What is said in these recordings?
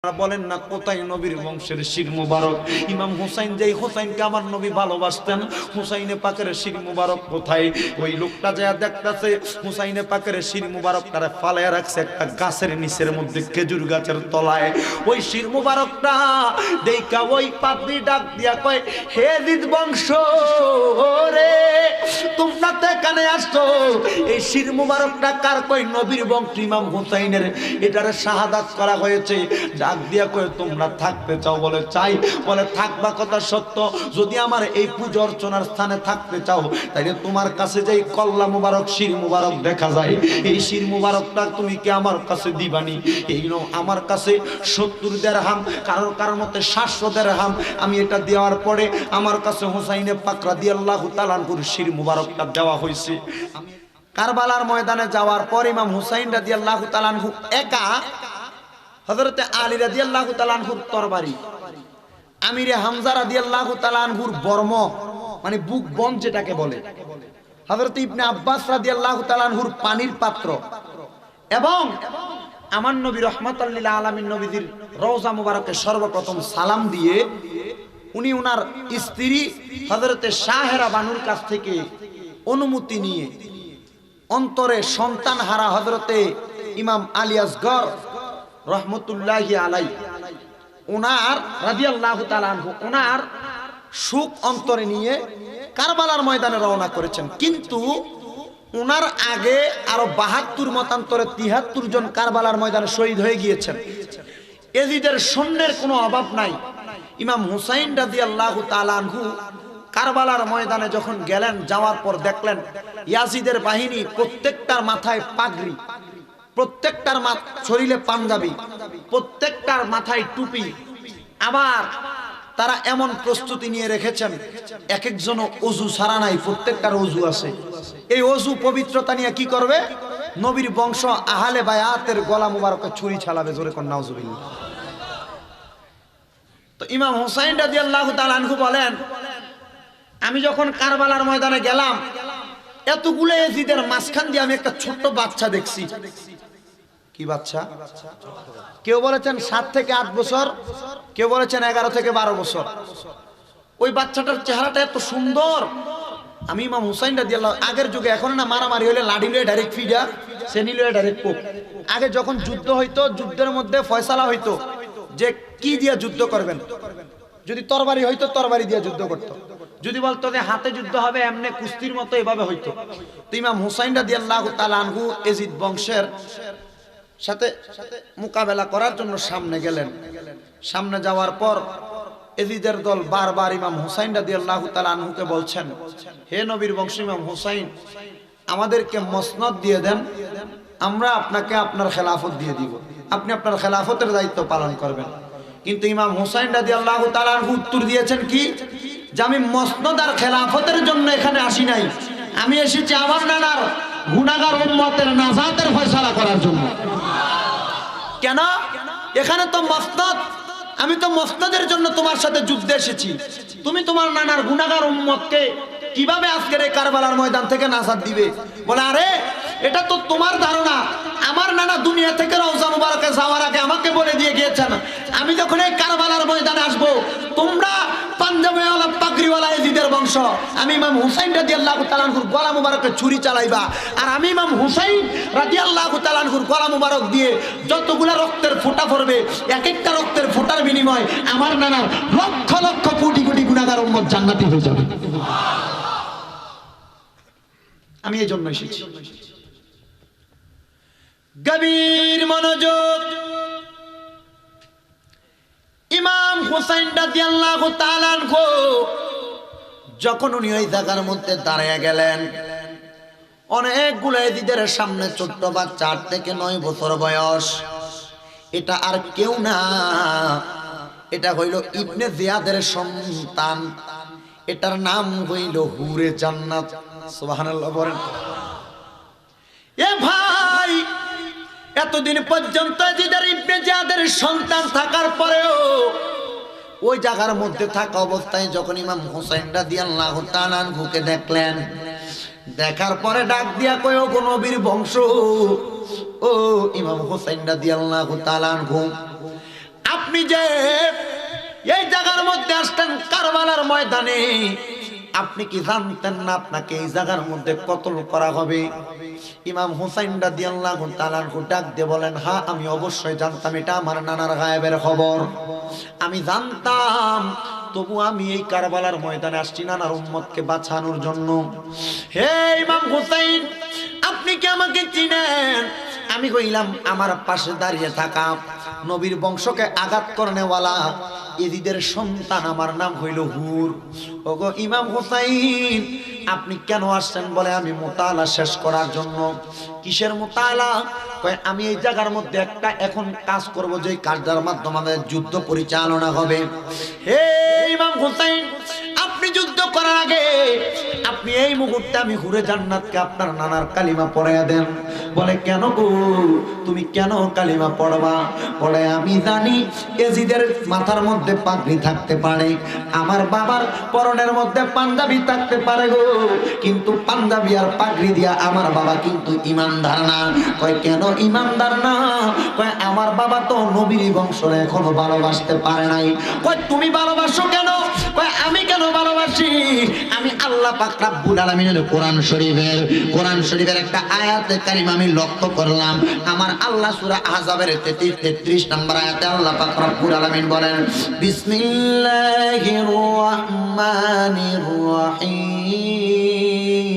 বলেন না কোথায় নবীর বংশের শির মুবারক? ইমাম হুসাইন, যেই হুসাইনকে আমার নবী ভালোবাসতেন, হুসাইনে পাকের শির মুবারক কোথায়? ওই লোকটা যা দেখতেছে হুসাইনে পাকের শির মুবারকটারে ফালায় রাখছে একটা গাছের নিচের মধ্যে, খেজুর গাছের তলায়। ওই শির মুবারকটা দেখা ওই পাদ্রী ডাক দিয়া কয়, হে জিদ বংশ রে, তোমরা তো এখানে আসছো, এই শির মুবারকটা কার? কই নবীর বংশ ইমাম হুসাইনের, এটারে শাহাদাত করা হয়েছে। ডাক দিয়া কয়, তোমরা থাকতে চাও? বলে চাই। বলে থাকবা কথা সত্য, যদি আমার এই পূজা অর্চনার স্থানে থাকতে চাও তাইলে তোমার কাছে যেই কল্লা মুবারক শির মুবারক দেখা যায়, এই শির মুবারকটা তুমি কি আমার কাছে দিবানি? এই নাও আমার কাছে 70 দিরহাম, কারোর মতে 700 দিরহাম। আমি এটা দেওয়ার পরে আমার কাছে হুসাইনে পাক রাদিয়াল্লাহু তাআলা আনহুর শির মুবারকটা দেওয়া হয়েছে। কারবালার ময়দানে যাওয়ার পর ইমাম হুসাইন রাদিয়াল্লাহু তাআলা আনহু একা হযরতে আলী রাদিয়াল্লাহু তাআলা আনহুর তরবারি, আমিরে হামজা রাদিয়াল্লাহু তাআলা আনহুর বর্ম মানে বুক বন যেটাকে বলে, হযরতে ইবনে আব্বাস রাদিয়াল্লাহু তাআলা আনহুর পানির পাত্র, এবং আমার নবী রাহমাতুল লিল আলামিন নবীজির রওজা মুবারকে সর্বপ্রথম সালাম দিয়ে উনি ওনার স্ত্রী হযরতে শাহেরা বানুর কাছ থেকে অনুমতি নিয়ে অন্তরে সন্তান হারা হযরতে ইমাম আলী আসগর রহমতুল্লাহি আলাইহি ওনার রাদিয়াল্লাহু তাআলা আনহু ওনার সুখ অন্তরে নিয়ে কারবালার ময়দানে রওনা করেছেন। কিন্তু ওনার আগে আরো 72 মতান্তরে 73 জন কারবালার ময়দানে শহীদ হয়ে গিয়েছেন। এজিদের সৈন্যের কোনো অভাব নাই। ইমাম হুসাইন রাদিয়াল্লাহু তাআলা আনহু কারবালার ময়দানে যখন গেলেন, যাওয়ার পর দেখলেন ইয়াজিদের বাহিনী প্রত্যেকটার মাথায় পাগড়ি, প্রত্যেকটার শরীরে পাঞ্জাবি, প্রত্যেকটার মাথায় টুপি, আবার তারা এমন প্রস্তুতি নিয়ে রেখেছেন এক একজন ওযু ছাড়া নাই, প্রত্যেকটার ওযু আছে। এই ওযু পবিত্রতা নিয়ে কি করবে? নবীর বংশ আহলে বায়াতের গলা মুবারকে ছুরি চালাবে। জোরে কোন নাউজুবিল্লাহ। তো ইমাম হুসাইন রাদিয়াল্লাহু তাআলা আনহু বলেন, আমি যখন কারবালার ময়দানে গেলাম, এতগুলো এজিদের মাঝখান দিয়ে আমি একটা ছোট্ট বাচ্চা দেখছি। কি বাচ্চা? কেউ বলেছেন 7 থেকে 8 বছর, কেউ বলেছেন 11 থেকে 12 বছর। ওই বাচ্চাটার চেহারাটা এত সুন্দর। আমি ইমাম হুসাইন রাদিয়াল্লাহু, আগের যুগে, এখন না মারামারি হলে লাঠি লয়ে ডাইরেক্ট ফিডা, সেনি লয়ে ডাইরেক্ট কোপ। আগে যখন যুদ্ধ হইতো, যুদ্ধের মধ্যে ফয়সালা হইতো যে কি দিয়ে যুদ্ধ করবেন। যদি তরবারি হইতো তরবারি দিয়ে যুদ্ধ করতো, যদি বলতো যে হাতে যুদ্ধ হবে এমনি কুস্তির মতো, এভাবে হইতো। তো ইমাম হুসাইন রাদিয়াল্লাহু তাআলা আনহু এজিদ বংশের সাথে মোকাবেলা করার জন্য সামনে গেলেন। সামনে যাওয়ার পর এজিদের দল বারবার ইমাম হুসাইন রাদিয়াল্লাহু তাআলা আনহুকে বলছেন, হে নবীর বংশ ইমাম হুসাইন, আমাদেরকে মসনদ দিয়ে দেন, আমরা আপনাকে আপনার খেলাফত দিয়ে দিব, আপনি আপনার খেলাফতের দায়িত্ব পালন করবেন। কিন্তু ইমাম হুসাইন রাদিয়াল্লাহু তাআলা আনহু উত্তর দিয়েছেন কি, যে আমি মসনদ আর খেলাফতের জন্য এখানে আসি নাই, আমি এসেছি আমার নানার গুনাহগার উম্মতের নাজাতের ফয়সালা করার জন্য। কেন? এখানে তো মসনদ, আমি তো মসনদের জন্য তোমার সাথে যুদ্ধে এসেছি। তুমি তোমার নানার গুনাহগার উম্মতকে কিভাবে আজকের এই কারবালার ময়দান থেকে নাজাত দিবে? বলে, আরে এটা তো তোমার ধারণা। আমার নানা দুনিয়া থেকে রওজা মুবারকে যাওয়ার আগে আমাকে বলে দিয়ে গিয়েছেন, আমি যখন এই কারবালার ময়দানে আসবো, তোমরা পাঞ্জাবিওয়ালা পাগড়িওয়ালা এজিদের বংশ, আমি ইমাম হুসাইন রাদিয়াল্লাহু তাআলা আনহুর গলা মুবারকে ছুরি চালাইবা, আর আমি ইমাম হুসাইন রাদিয়াল্লাহু তাআলা আনহুর গলা মুবারক দিয়ে যতগুলা রক্তের ফোঁটা পড়বে, এক একটা রক্তের ফোঁটার বিনিময় আমার নানার লক্ষ লক্ষ কোটি কোটি গুনাহগার উম্মত জান্নাতি হয়ে যাবে। আমি এই জন্য এসেছি। গভীর মনোযোগ। ইমাম হুসাইন রাদিয়াল্লাহু তাআলা আনহু যখন উনি ওই জায়গার মধ্যে দাঁড়িয়ে গেলেন, অনেকগুলো এজিদের সামনে ছোট্ট বাচ্চা 8 থেকে 9 বছর বয়স, এটা আর কেউ না, এটা হইল ইবনে জিয়াদের সন্তান, এটার নাম হইল হুরে জান্নাত। সুবহানাল্লাহ বলেন। এ ভাই, এতদিন পর্যন্ত এজিদের ইবনে জিয়াদের সন্তান থাকার পরেও ওই জায়গার মধ্যে থাকা অবস্থায় যখন ইমাম হুসাইন রাদিয়াল্লাহু তাআলা আনহুকে দেখলেন, দেখার পরে ডাক দিয়া কয়, ও নবীর বংশ, ও ইমাম হুসাইন রাদিয়াল্লাহু তাআলা আনহু, আপনি যে এই জায়গার মধ্যে আসতেন কারবালার ময়দানে, আপনি কি জানতেন না আপনাকে এই জায়গার মধ্যে কতল করা হবে? ইমাম হুসাইন রাদিয়াল্লাহু তাআলা ডাক দিয়ে বলেন, হ্যাঁ আমি অবশ্যই জানতাম, এটা আমার নানার গায়েবের খবর, আমি জানতাম। তবু আমি এই কারবালার ময়দানে আসছি নানার উম্মতকে বাঁচানোর জন্য। হে ইমাম হুসাইন, আপনি কি আমাকে চিনেন? আমি কইলাম, আমার পাশে দাঁড়িয়ে থাকা নবীর বংশকে আঘাত করনেওয়ালা এজিদের সন্তান, আমার নাম হইল হুর। ওগো ইমাম হুসাইন, আপনি কেন আসছেন? বলে, আমি মুতালা শেষ করার জন্য। কিসের মুতালা? কয়, আমি এই জায়গার মধ্যে একটা এখন কাজ করব, যে কাজটার মাধ্যমে আমাদের যুদ্ধ পরিচালনা হবে। হে ইমাম হুসাইন, আপনি যুদ্ধ করার আগে আপনি এই মুহূর্তে আমি হুরে জান্নাতকে আপনার নানার কালিমা পড়াইয়া দেন। বলে, কেন গো, তুমি কেন কালিমা পড়বা? বলে, আমি জানি এজিদের মাথার মধ্যে পাগড়ি থাকতে পারে, আমার বাবার পরনের মধ্যে পাঞ্জাবি থাকতে পারে গো, কিন্তু পাঞ্জাবি আর পাগড়ি দিয়া আমার বাবা কিন্তু ইমানদার না। কয়, কেন ইমানদার না? কয়, আমার বাবা তো নবীর বংশরে এখনো ভালোবাসতে পারে নাই। কয়, তুমি ভালোবাসো কেন? কয়, আমি কেন ভালোবাসি? আমি আল্লাহ পাক রব্বুল আলামিনের কোরআন শরীফের একটা আয়াতে কারিমা আমি লক্ষ্য করলাম। আমার আল্লাহ সূরা আহজাবের 33 নম্বর আয়াতে আল্লাহ পাক রব্বুল আলামিন বলেন, বিসমিল্লাহির রহমানির রহিম,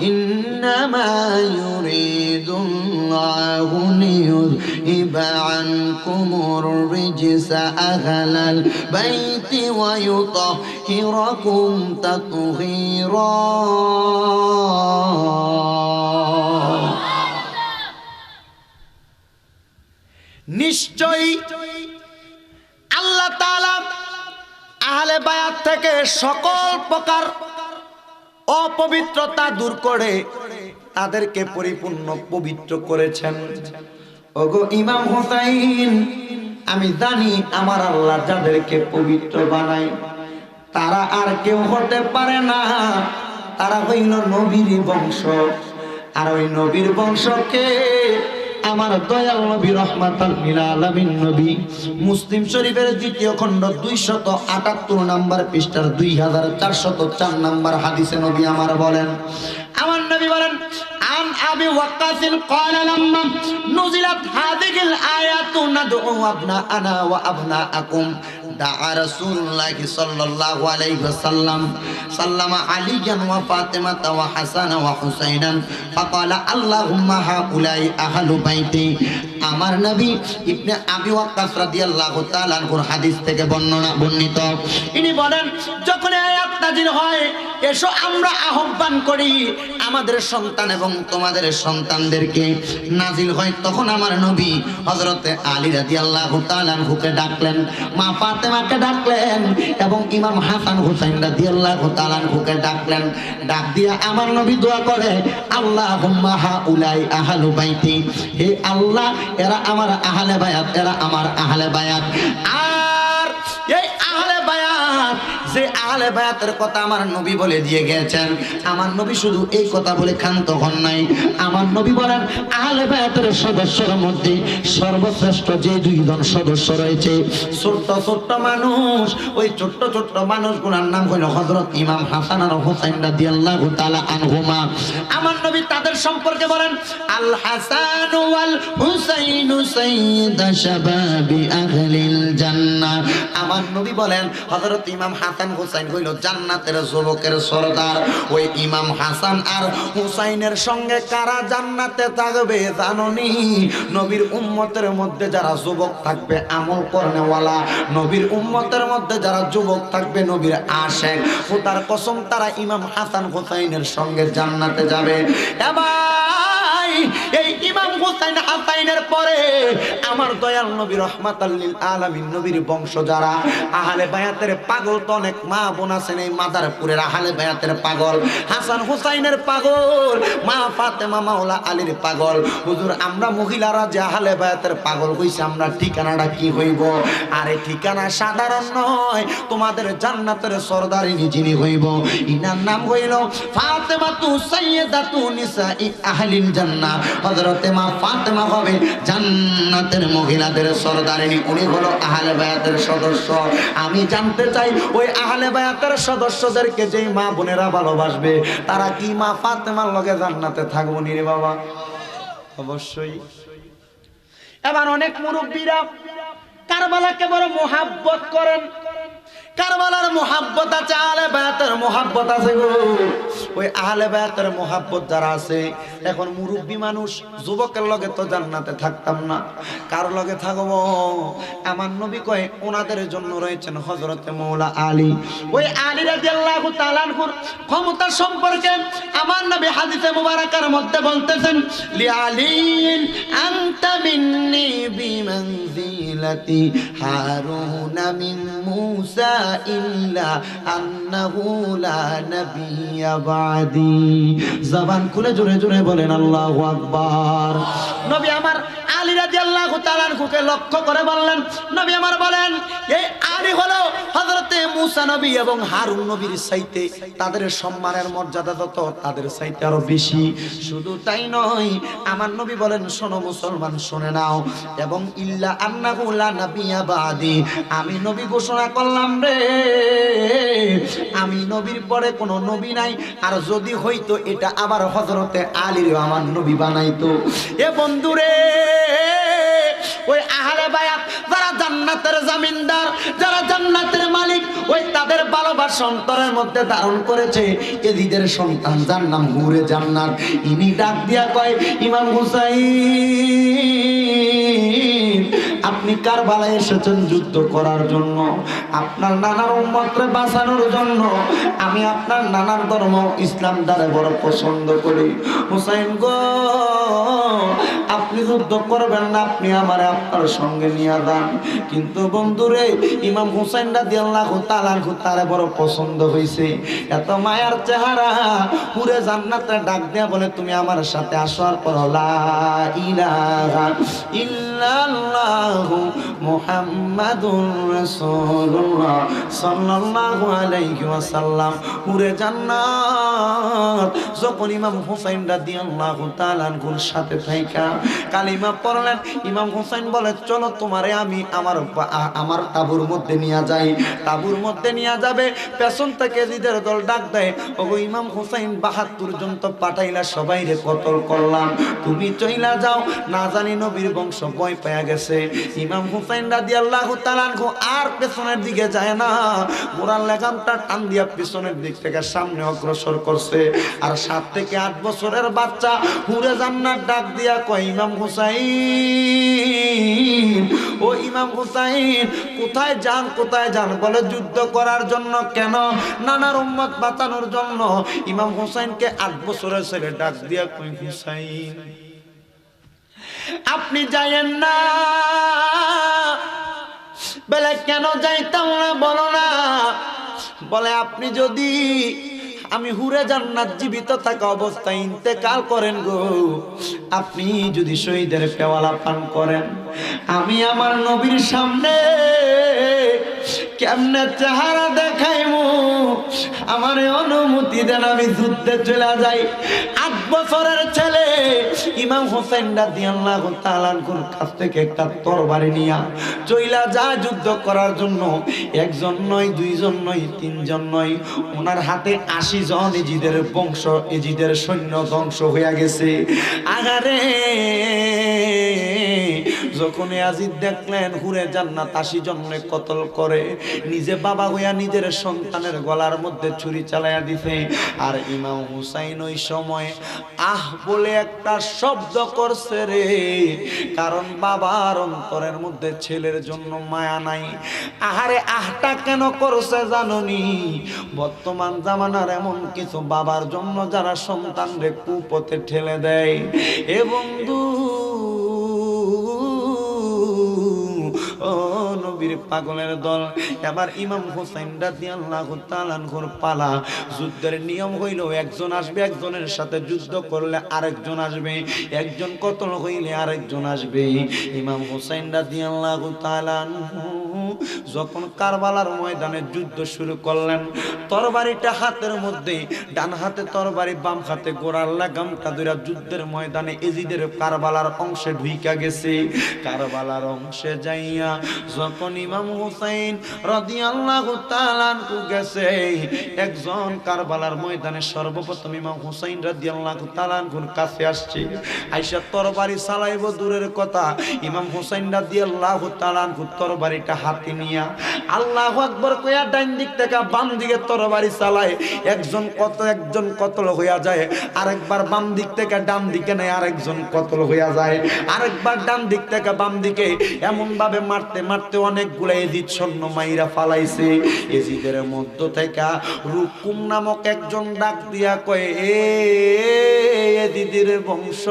ইন্নামা ইউরিদুল্লাহু লিয়ুযহিবা আনকুমুর রিজসা আহলাল বাইতি ওয়া ইউতাহহিরাকুম তাতহীরা। নিশ্চয়ই আল্লাহ তাআলা আহলে বায়াত থেকে সকল প্রকার অপবিত্রতা দূর করে তাদেরকে পরিপূর্ণ পবিত্র করেছেন। ওগো ইমাম হুসাইন, আমি জানি আমার আল্লাহ যাদেরকে পবিত্র বানায় তারা আর কেউ হতে পারে না, তারা হইল নবীর বংশ। আর ওই নবীর বংশকে আমার দয়াল নবী রহমাতাল লিল আলামিন নবী মুসলিম শরীফের 2য় খণ্ড 278 নম্বর পৃষ্ঠার 2404 নম্বর হাদিসে নবী আমার বলেন, আমার নবী বলেন, আন আবি ওয়াক্কাসিন ক্বালা লাম্মা নুজিলাত হাযিহিল আয়াতু নাদউ আবনাআনা ওয়া আবনাআকুম দাআ রাসূলুল্লাহ সাল্লাল্লাহু আলাইহি ওয়াসাল্লাম সাল্লামা আলিয়ান ওয়া ফাতিমাতা ওয়া হাসান ওয়া হুসাইনান ফাকালা আল্লাহুম্মা হাউলাই আহলু বাইতি। আমার নবী ইবনে আবি ওয়াক্কাস রাদিয়াল্লাহু তাআলা আনহুর হাদিস থেকে বর্ণিত, ইনি বলেন, যখন আয়াত নাযিল হয়, এসো আমরা আহ্বান করি আমাদের সন্তান এবং তোমাদের সন্তানদেরকে। নাযিল হয় তখন আমার নবী হযরতে আলী রাদিয়াল্লাহু তাআলা আনহুকে ডাকলেন, মা ফাতেমাকে ডাকলেন এবং ইমাম হাসান হুসাইন রাদিয়াল্লাহু তাআলা আনহুকে ডাকলেন। ডাক দিয়ে আমার নবী দোয়া করে, আল্লাহুম্মা হাউলাই আহলু বাইতি, হে আল্লাহ এরা আমার আহলে বায়াত, এরা আমার আহলে বায়াত। আর এই আহলে বায়াত, যে আহলে বায়াতের কথা আমার নবী বলে দিয়ে গেছেন, আমার নবী শুধু এই কথা বলে ক্ষান্ত হন নাই। আমার নবী বলেন, আহলে বায়াতের সদস্যের মধ্যে সর্বশ্রেষ্ঠ যে 2 জন সদস্য রয়েছে, ছোট্ট ছোট্ট মানুষ, ওই ছোট্ট ছোট্ট মানুষগুলোর নাম হলো হযরত ইমাম হাসান আর হুসাইন রাদিয়াল্লাহু তাআলা আনহুমা। আমার নবী তাদের সম্পর্কে বলেন, আল হাসান ওয়াল হুসাইনু সাইয়্যিদা শাবাবি আহলিল জান্নাহ। আমার নবী বলেন, হযরত ইমাম হাসান হুসাইন হইল জান্নাতের যুবকের সরদার। ওই ইমাম হাসান আর হুসাইনের সঙ্গে কারা জান্নাতে থাকবে জানোনি? নবীর উম্মতের মধ্যে যারা যুবক থাকবে আমল করনেওয়ালা, নবীর উম্মতের মধ্যে যারা যুবক থাকবে নবীর আশিক, খোদার কসম তারা ইমাম হাসান হুসাইনের সঙ্গে জান্নাতে যাবে। এবার এই ইমাম হুসাইন হাসাইনের পরে আমার দয়াল নবী রহমাতাল লিল আলামিন নবীর বংশ যারা আহলে বায়াতের পাগল, তো অনেক মা বোন আছেন এই মাদারপুরের আহলে বায়াতের পাগল, হাসান হুসাইনের পাগল, মা ফাতেমা মাওলা আলীর পাগল। হুজুর আমরা মহিলারা যে আহলে বায়াতের পাগল হইছে, আমরা ঠিকানাটা কি হইব? আরে ঠিকানা সাধারণ নয়, তোমাদের জান্নাতের সরদারিনী যিনি হইব, ইনার নাম হইল ফাতেমাতু সাইয়্যিদাতু নিসাই আহলিল জান্নাহ। হযরতে মা ফাতেমা হবে জান্নাতের মহিলাদের সরদারিনী, উনি হলো আহলে বায়াতের সদস্য। আমি জানতে চাই ওই আহলে বায়াতের সদস্যদেরকে যেই মা বোনেরা ভালোবাসবে তারা কি মা ফাতেমার লগে জান্নাতে থাকবো নি রে বাবা? অবশ্যই। এবার অনেক মুরব্বীরা কারবালাকে বড় মোহাব্বত করেন, কারবালার মোহাব্বত আছে, আহলে বায়াতের মোহাব্বত আছে গো। ওই আহলে বায়াতের মোহাব্বত যারা আছে, এখন মুরব্বী মানুষ যুবকের লগে তো জান্নাতে থাকতাম না, কার লগে থাকবো? আমার নবী কয় ওনাদের জন্য রয়েছেন হযরতে মাওলা আলী। ওই আলী রাদিয়াল্লাহু তাআলা আনহুর ক্ষমতা সম্পর্কে আমার নবী হাদিসে মুবারাকার মধ্যে বলতেছেন, লি আলীন আনতা মিন্নি বিমানজিলাতি হারুনা মিন মূসা ইল্লা আন্নাহু লা নাবিয়্যা বাদি। জবান খুলে জোরে জোরে বলেন আল্লাহু আকবার। নবী আমার আলী রাদিয়াল্লাহু তাআলা আনহুকে লক্ষ্য করে বললেন, নবী আমার বলেন এই আলী হলো হযরতে মূসা নবী এবং হারুন নবীর চাইতে তাদের সম্মানের মর্যাদা তত তাদের চাইতে আরো বেশি। শুধু তাই নয়, আমার নবী বলেন শোনো মুসলমান শুনে নাও, এবং ইল্লা আন্নাহু লা নাবিয়্যা বাদি, আমি নবী ঘোষণা করলাম রে, আমি নবীর পরে কোনো নবী নাই, আর যদি হইতো এটা আবার হযরতে আলীর আমার নবী বানাইতো। এ বন্ধুরে, ওই আহলে বায়াত যারা জান্নাতের জামিনদার, যারা জান্নাতের মালিক, ওই তাদের ভালোবাসা অন্তরের মধ্যে ধারণ করেছে এজিদের সন্তান যার নাম হুরে জান্নাত। ইনি ডাক দিয়া কয়, ইমাম হুসাইন আপনি কারবালায় এসেছেন যুদ্ধ করার জন্য, আপনার নানার উম্মতকে বাঁচানোর জন্য। আমি আপনার নানার ধর্ম ইসলাম দ্বারা বড় পছন্দ করি। হুসাইন গো, আপনি যুদ্ধ করবেন না, আপনি আমারে আপনার সঙ্গে নিয়ে যান। কিন্তু বন্ধুরে, ইমাম হুসাইন রাদিয়াল্লাহু তাআলা আনহু তারে বড় পছন্দ হয়েছে, এত মায়ার চেহারা। পুরে জান্নাতে ডাক দেয়া বলে, তুমি আমার সাথে আসো। আর পর লা ইলাহা ইল্লাল্লাহু মুহাম্মাদুর রাসূলুল্লাহ সাল্লাল্লাহু আলাইহি ওয়াসাল্লাম। পুরে জান্নাত যখন ইমাম হুসাইন রাদিয়াল্লাহু তাআলা আনহুর সাথে থাইকা কালিমা পড়লেন, ইমাম হুসাইন বলে চলো তোমারে আমি আমার তাবুর মধ্যে নিয়ে যাই। তাবুর মধ্যে নিয়ে যাবে, পেছন থেকে জিদের দল ডাক দেয়, ওগো ইমাম হুসাইন ৭২ জন তো পাঠাইলা, সবাই রে কতল করলাম, তুমি চইলা যাও। না জানি নবীর বংশ ভয় পেয়ে গেছে। ইমাম হুসাইন রাদিয়াল্লাহু তাআলা আনহু আর পেছনের দিকে যায় না, গোড়ার লাগামটা টান দিয়া পিছনের দিক থেকে সামনে অগ্রসর করছে। আর ৭ থেকে ৮ বছরের বাচ্চা হুরে জান্নাত ডাক দিয়া কয়, ইমাম হুসাইন, ও ইমাম হুসাইন কোথায় যান, কোথায় যান? বলে যুদ্ধ করার জন্য। কেন? নানার উম্মত বাঁচানোর জন্য। ইমাম হুসাইনকে ৮ বছরের ছেলে ডাক দিয়া কয়, হুসাইন আপনি যাইয়েন না। বলে কেন যাইতাম না বলো না? বলে আপনি যদি আমি হুরে জান্নাত জীবিত থাকা অবস্থায় ইন্তেকাল করেন গো, আপনি যদি শহীদের পেওয়ালা পান করেন, আমি আমার নবীর সামনে কেমনে চেহারা দেখাইমু? আমার অনুমতি দেন, আমি যুদ্ধে চলে যাই। ৮ বছরের ছেলে ইমাম হুসাইন রাদিয়াল্লাহু তাআলা আনহুর কাছ থেকে একটা তরবারি নিয়া চইলা যায় যুদ্ধ করার জন্য। একজন নয়, দুইজন নয়, তিনজন নয়, ওনার হাতে ৮০ জন এজিদের বংশ, এজিদের সৈন্য ধ্বংস হইয়া গেছে। আগারে যখন ইয়াজিদ দেখলেন হুরে জান্নাত ৮০ জনকে কতল করে, নিজে বাবা হইয়া নিজের সন্তানের গলার মধ্যে ছুরি চালাইয়া দিছে। আর ইমাম হুসাইন ওই সময় আহ বলে একটা শব্দ করছে রে, কারণ বাবার অন্তরের মধ্যে ছেলের জন্য মায়া নাই। আহারে আহটা কেন করছে জাননি? বর্তমান জামানার এমন কিছু বাবার জন্য যারা সন্তানরে কুপথে ঠেলে দেয়। এ বন্ধু, ও নবী নবীর পাগলের দল। এবার ইমাম হুসাইন রাদিয়াল্লাহু তাআলা আনহুর পালা। যুদ্ধের নিয়ম হইল একজন আসবে, একজনের সাথে যুদ্ধ করলে আরেকজন আসবে, একজন কতল হইলে আরেকজন আসবে। ইমাম হুসাইন রাদিয়াল্লাহু তাআলা আনহু যখন কারবালার ময়দানে যুদ্ধ শুরু করলেন, তরবারিটা হাতের মধ্যে, ডান হাতে তরবারি, বাম হাতে গোড়ার লাগামটা ধরে যুদ্ধের ময়দানে এজিদের কারবালার অংশে ঢুইকা গেছে। কারবালার অংশে যাইয়া যখন ইমাম হুসাইন রাদিয়াল্লাহু তাআলা আনহু গেছে, একজন কারবালার ময়দানে সর্বপ্রথম ইমাম হুসাইন রাদিয়াল্লাহু তাআলা আনহুর কাছে আসছে। আইসা তরবারি চালাইব দূরের কথা, ইমাম হুসাইন রাদিয়াল্লাহু তাআলা আনহু তরবারিটা হাতে নিয়া আল্লাহু আকবার কইয়া ডান দিক থেকে বাম দিকে তরবারি চালায়। একজন কতল হইয়া যায়, আরেকবার বাম দিক থেকে ডান দিকে নেয়, আরেকজন কতল হইয়া যায়, আরেকবার ডান দিক থেকে বাম দিকে। এমন ভাবে মারতে মারতে অনেকগুলো এজিদ সৈন্য মাইরা ফালাইছে। এজিদের মধ্য থেকে রুকুম নামক একজন ডাক দিয়া কয়, এজিদের বংশ,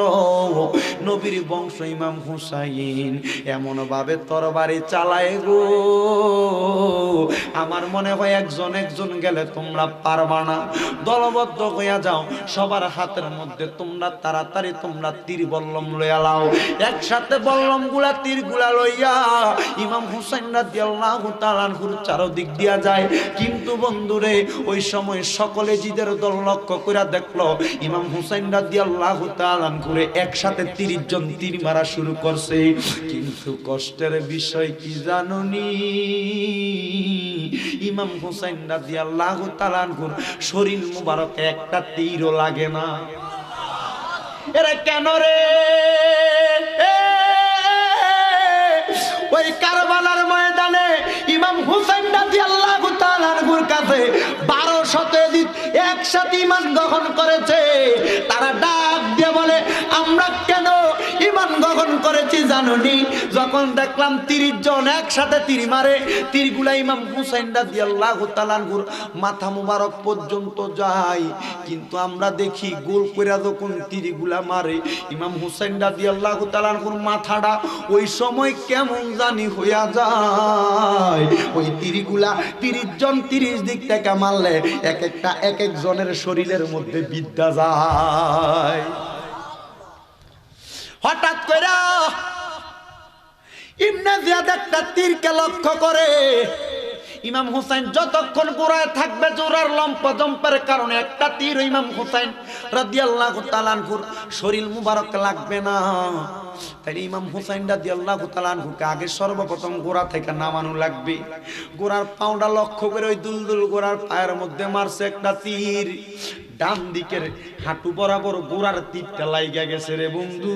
নবীর বংশ ইমাম হুসাইন এমন ভাবে তরবারি চালায় গো, আমার মনে হয় একজন একজন গেলে তোমরা পারবা না, দলবদ্ধ হইয়া যাও, সবার হাতের মধ্যে তোমরা তাড়াতাড়ি তোমরা তীর বল্লম লইয়া লাও। একসাথে বল্লম গুলা তীর গুলা লইয়া ইমাম হুসাইন রাদিয়াল্লাহু তাআলা আনহুর চারদিক দিয়া যায়। কিন্তু বন্ধুরে ওই সময় সকলে জিদের দল লক্ষ্য করে দেখলো ইমাম হুসাইন রাদিয়াল্লাহু তাআলা আনহুরে একসাথে 30 জন তীর মারা শুরু করছে। কিন্তু কষ্টের বিষয় কি জানুনি, ইমাম হুসাইন রাদিয়াল্লাহু তাআলা আনহুর শরীর মুবারকে একটা তীরও লাগে না। এরা কেন রে? ওই কারবালার ময়দানে ইমাম হুসাইন রাদিয়াল্লাহু তাআলা আনহুর কাছে 1200 এজিদ একসাথে ঈমান গ্রহণ করেছে। তারা ডাক দিয়ে বলে, আমরা কেন ঈমান গ্রহণ করেছি জানুনি? যখন দেখলাম 30 জন একসাথে তীর মারে, তীরগুলা ইমাম হুসাইন রাদিয়াল্লাহু তাআলা আনহুর মাথা মুবারক পর্যন্ত যায়, কিন্তু আমরা দেখি গোল কইরা যখন তীরগুলা মারে ইমাম হুসাইন রাদিয়াল্লাহু তাআলা আনহুর মাথাটা ওই সময় কেমন জানি হইয়া যায়। ওই তীরগুলা 30 জন 30 দিক থেকে মারলে এক একজনের শরীরের মধ্যে বিদ্যা যায়। হঠাৎ কইরা ইবনে জিয়াদ একটা তীরকে লক্ষ্য করে। ইমাম হুসাইন যতক্ষণ গোড়ায় থাকবে, জোরার লম্পজম্পের কারণে একটা তীর ইমাম হুসাইন রাদিয়াল্লাহু তাআলা আনহুর শরীর মুবারক লাগবে না। তাই ইমাম হুসাইন রাদিয়াল্লাহু তাআলা আনহুকে আগে সর্বপ্রথম গোড়া থেকে নামানো লাগবে। গোড়ার পাউডা লক্ষ্য করে ওই দুলদুল গোড়ার পায়ের মধ্যে মারছে একটা তীর। ডান দিকের হাঁটু বরাবর গোড়ার তীরটা লাইগা গেছে রে বন্ধু।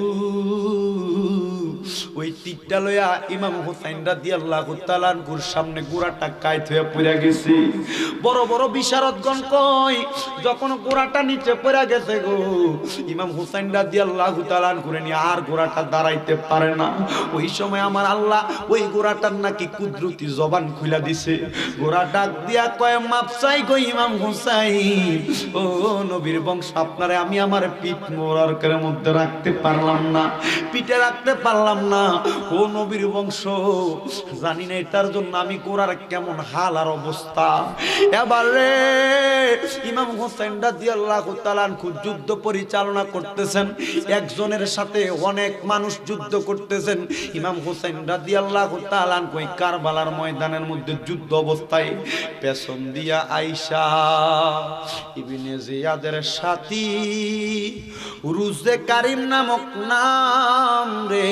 ওই তীরটা লইয়া ইমাম হুসাইন রাদিয়াল্লাহু তাআলা আনহুর সামনে গোড়াটা কাইত হয়ে পড়ে গেছে। বড় বড় বিশারদগণ কই, যখন গোড়াটা নিচে পড়ে গেছে গো, ইমাম হুসাইন রাদিয়াল্লাহু তাআলা আনহুরে নিয়ে আর গোড়াটা দাঁড়াইতে পারে না। ওই সময় আমার আল্লাহ ওই গোড়াটার নাকি কুদরতি জবান খুলে দিছে। গোড়া ডাক দিয়া কয়, মাপ চাই গো ইমাম হুসাইন, ও নবীর বংশ, আপনারে আমি আমার পিঠ মোবারকের মধ্যে রাখতে পারলাম না, পিঠে রাখতে পারলাম না। ও নবীর বংশ, জানি না এটার জন্য আমি গোড়ার কেমন হাল আর অবস্থা। এবারে ইমাম হুসাইন রাদিয়াল্লাহু তাআলা আনহু যুদ্ধ পরিচালনা করতেছেন, একজনের সাথে অনেক মানুষ যুদ্ধ করতেছেন। ইমাম হুসাইন রাদিয়াল্লাহু তাআলা আনহু কারবালার ময়দানের মধ্যে যুদ্ধ অবস্থায় পেছন দিয়া আয়েশা ইবনে জিয়াদের সাথী রুজে কারিম নামক নাম রে,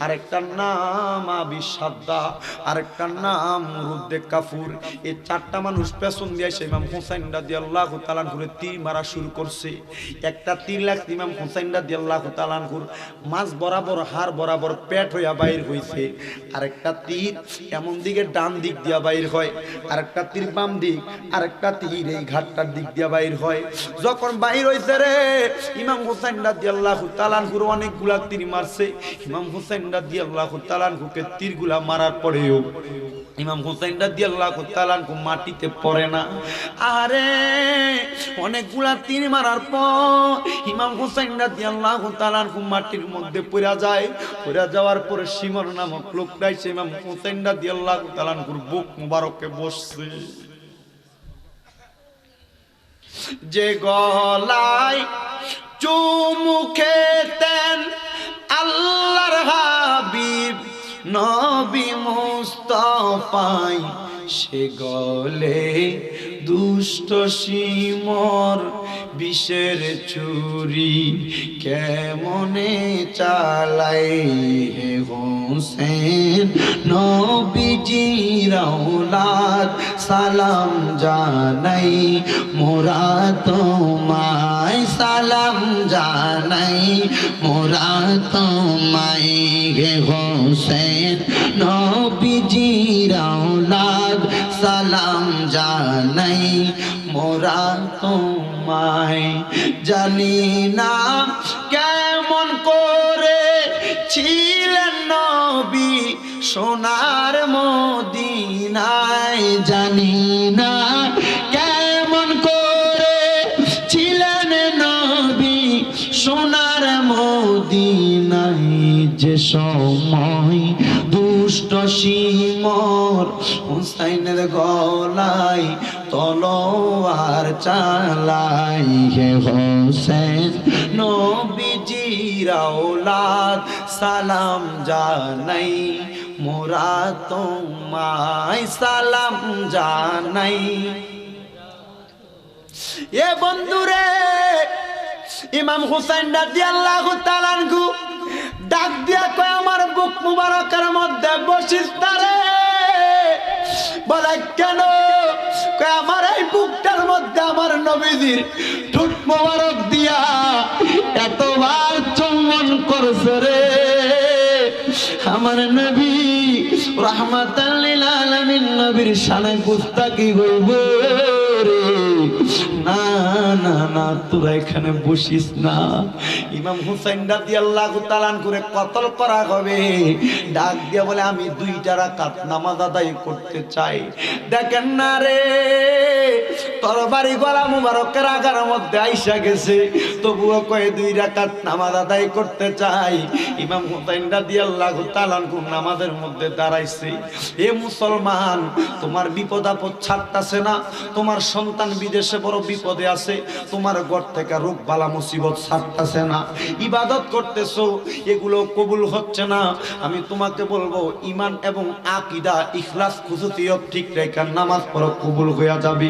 আরেকটা নাম আবি সাদ্দা, আরেকটা নাম রুদ্দে কাফুর। এই 4টা মানুষ পেছন দিয়ে এসে ইমাম হুসাইন রাদিয়াল্লাহু তাআলা আনহুর তীর মারা শুরু করছে। একটা তীর লাগছে ইমাম হুসাইন রাদিয়াল্লাহু তাআলা আনহুর মাঝ বরাবর হাড় বরাবর পেট হইয়া বাইর হইছে। আরেকটা তীর এমন দিকে ডান দিক দিয়া বাইর হয়, আরেকটা তীর বাম দিক, আরেকটা তীর এই ঘাটটার দিক দিয়া বাইর হয়। হয়। যখন বাইর হইছে রে ইমাম হুসাইন রাদিয়াল্লাহু তাআলা আনহুর অনেকগুলা তীর মারছে। ইমাম হুসাইন রাদিয়াল্লাহু তাআলা আনহুকে তীরগুলা মারার পরেও ইমাম হুসাইন রাদিয়াল্লাহু তাআলা আনহু মাটিতে পড়ে না। আরে অনেকগুলা তীর মারার পর ইমাম হুসাইন রাদিয়াল্লাহু তাআলা আনহু মাটির মধ্যে পড়ে যায়। পড়ে যাওয়ার পরে শিমর নামক লোকটা এসে ইমাম হুসাইন রাদিয়াল্লাহু তাআলা আনহুর বুক মুবারকে বসছে। যে গলায় চুমু খেতেন আল্লাহর হাবিব নবী মুস্তাফাই, সে গলে দুষ্ট শিমর বিষের চুরি কেমনে চালাই হে হোসেন নবীজির আওলাদ সালাম জানাই মোরা তোমায় সালাম জানাই মোরা তোমায় হে হোসেন নবীজির আওলাদ সালাম জানাই মোরা তোমায়। জানি না কেমন করে ছিলেন নবী সোনার মদিনায়, জানি না কেমন করে ছিলেন নবী সোনার মদিনায়। যে সময় দুষ্ট শিমর হুসাইনের গলায় তলোয়ার চালাই হে হোসেন নবীজির আওলাদ সালাম জানাই মোরা তোমায় সালাম জানাই। এ বন্ধুরে ইমাম হুসাইন রাদিয়াল্লাহু তাআলা আনহু ডাক দিয়া কয় আমার বুক মুবারকের মধ্যে বসিস তারে। বলে কেন? কয় আমার এই বুকটার মধ্যে আমার নবীজির ঠোঁট মুবারক দিয়া এতবার চুম্বন করছে রে। আমার নবী রাহমাতাল লিল আলামিন নবীর শানে গুস্তাকি হইব রে। না না না তোরা এখানে বসিস না। ইমাম হুসাইন রাদিয়াল্লাহু তাআলা আনহুকে কতল করা হবে। ডাক দিয়ে বলে আমি 2টা রাকাত নামাজ আদায় করতে চাই। দেখেন না রে তরবারি গলা মুবারকের আগার মধ্যে আইসা গেছে, তবুও কয়ে 2 রাকাত নামাজ আদায় করতে চাই। ইমাম হুসাইন রাদিয়াল্লাহু তাআলা আনহু নামাজের মধ্যে দাঁড়াইছে। এ মুসলমান তোমার বিপদ আপদ ছাড়তাছে না, তোমার সন্তান বিদেশে বড় বিপদে আছে, তোমার ঘর থেকে রোগ বালা মুসিবত ছাড়তাছে না, ইবাদত করতেছো এগুলো কবুল হচ্ছে না। আমি তোমাকে বলবো ঈমান এবং আকীদা ইখলাস খুশুসিয়ত ঠিক রেখে নামাজ পড়ো, কবুল হয়ে যাবে।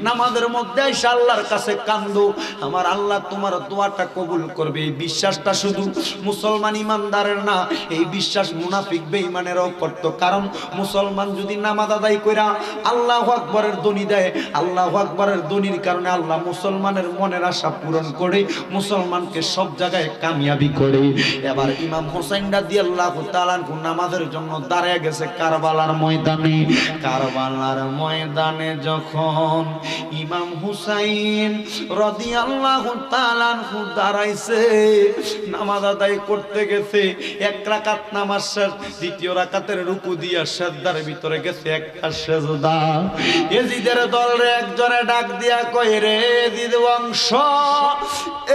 নামাজের মধ্যে আইসা আল্লাহর কাছে কান্দো, আমার আল্লাহ তোমার দোয়াটা কবুল করবে। এই বিশ্বাসটা শুধু মুসলমান ইমানদারের না, এই বিশ্বাস মুনাফিক বেঈমানেরও করতো। কারণ মুসলমান যদি নামাজ আদায় কইরা আল্লাহু আকবারের ধ্বনি দেয়, আল্লাহু আকবারের ধ্বনির কারণে আল্লাহ মুসলমানের মনের আশা পূরণ করে, মুসলমানকে সব জায়গায় কামিয়াবি করে। এবার ইমাম হুসাইন রাদিয়াল্লাহু তাআলা আনহু নামাজের জন্য দাঁড়িয়ে গেছে কারবালার ময়দানে। কারবালার ময়দানে যখন ইমাম হুসাইন রাদিয়াল্লাহু তাআলা আনহু দাঁড়াইছে নামাজ আদায় করতে গেছে, 1 রাকাত নামাজ শেষ, 2য় রাকাতের রুকু দিয়া সিজদার ভিতরে গেছে একটা সিজদা। এজিদের দল রে একজনে ডাক দিয়া কয় রে এজিদ বংশ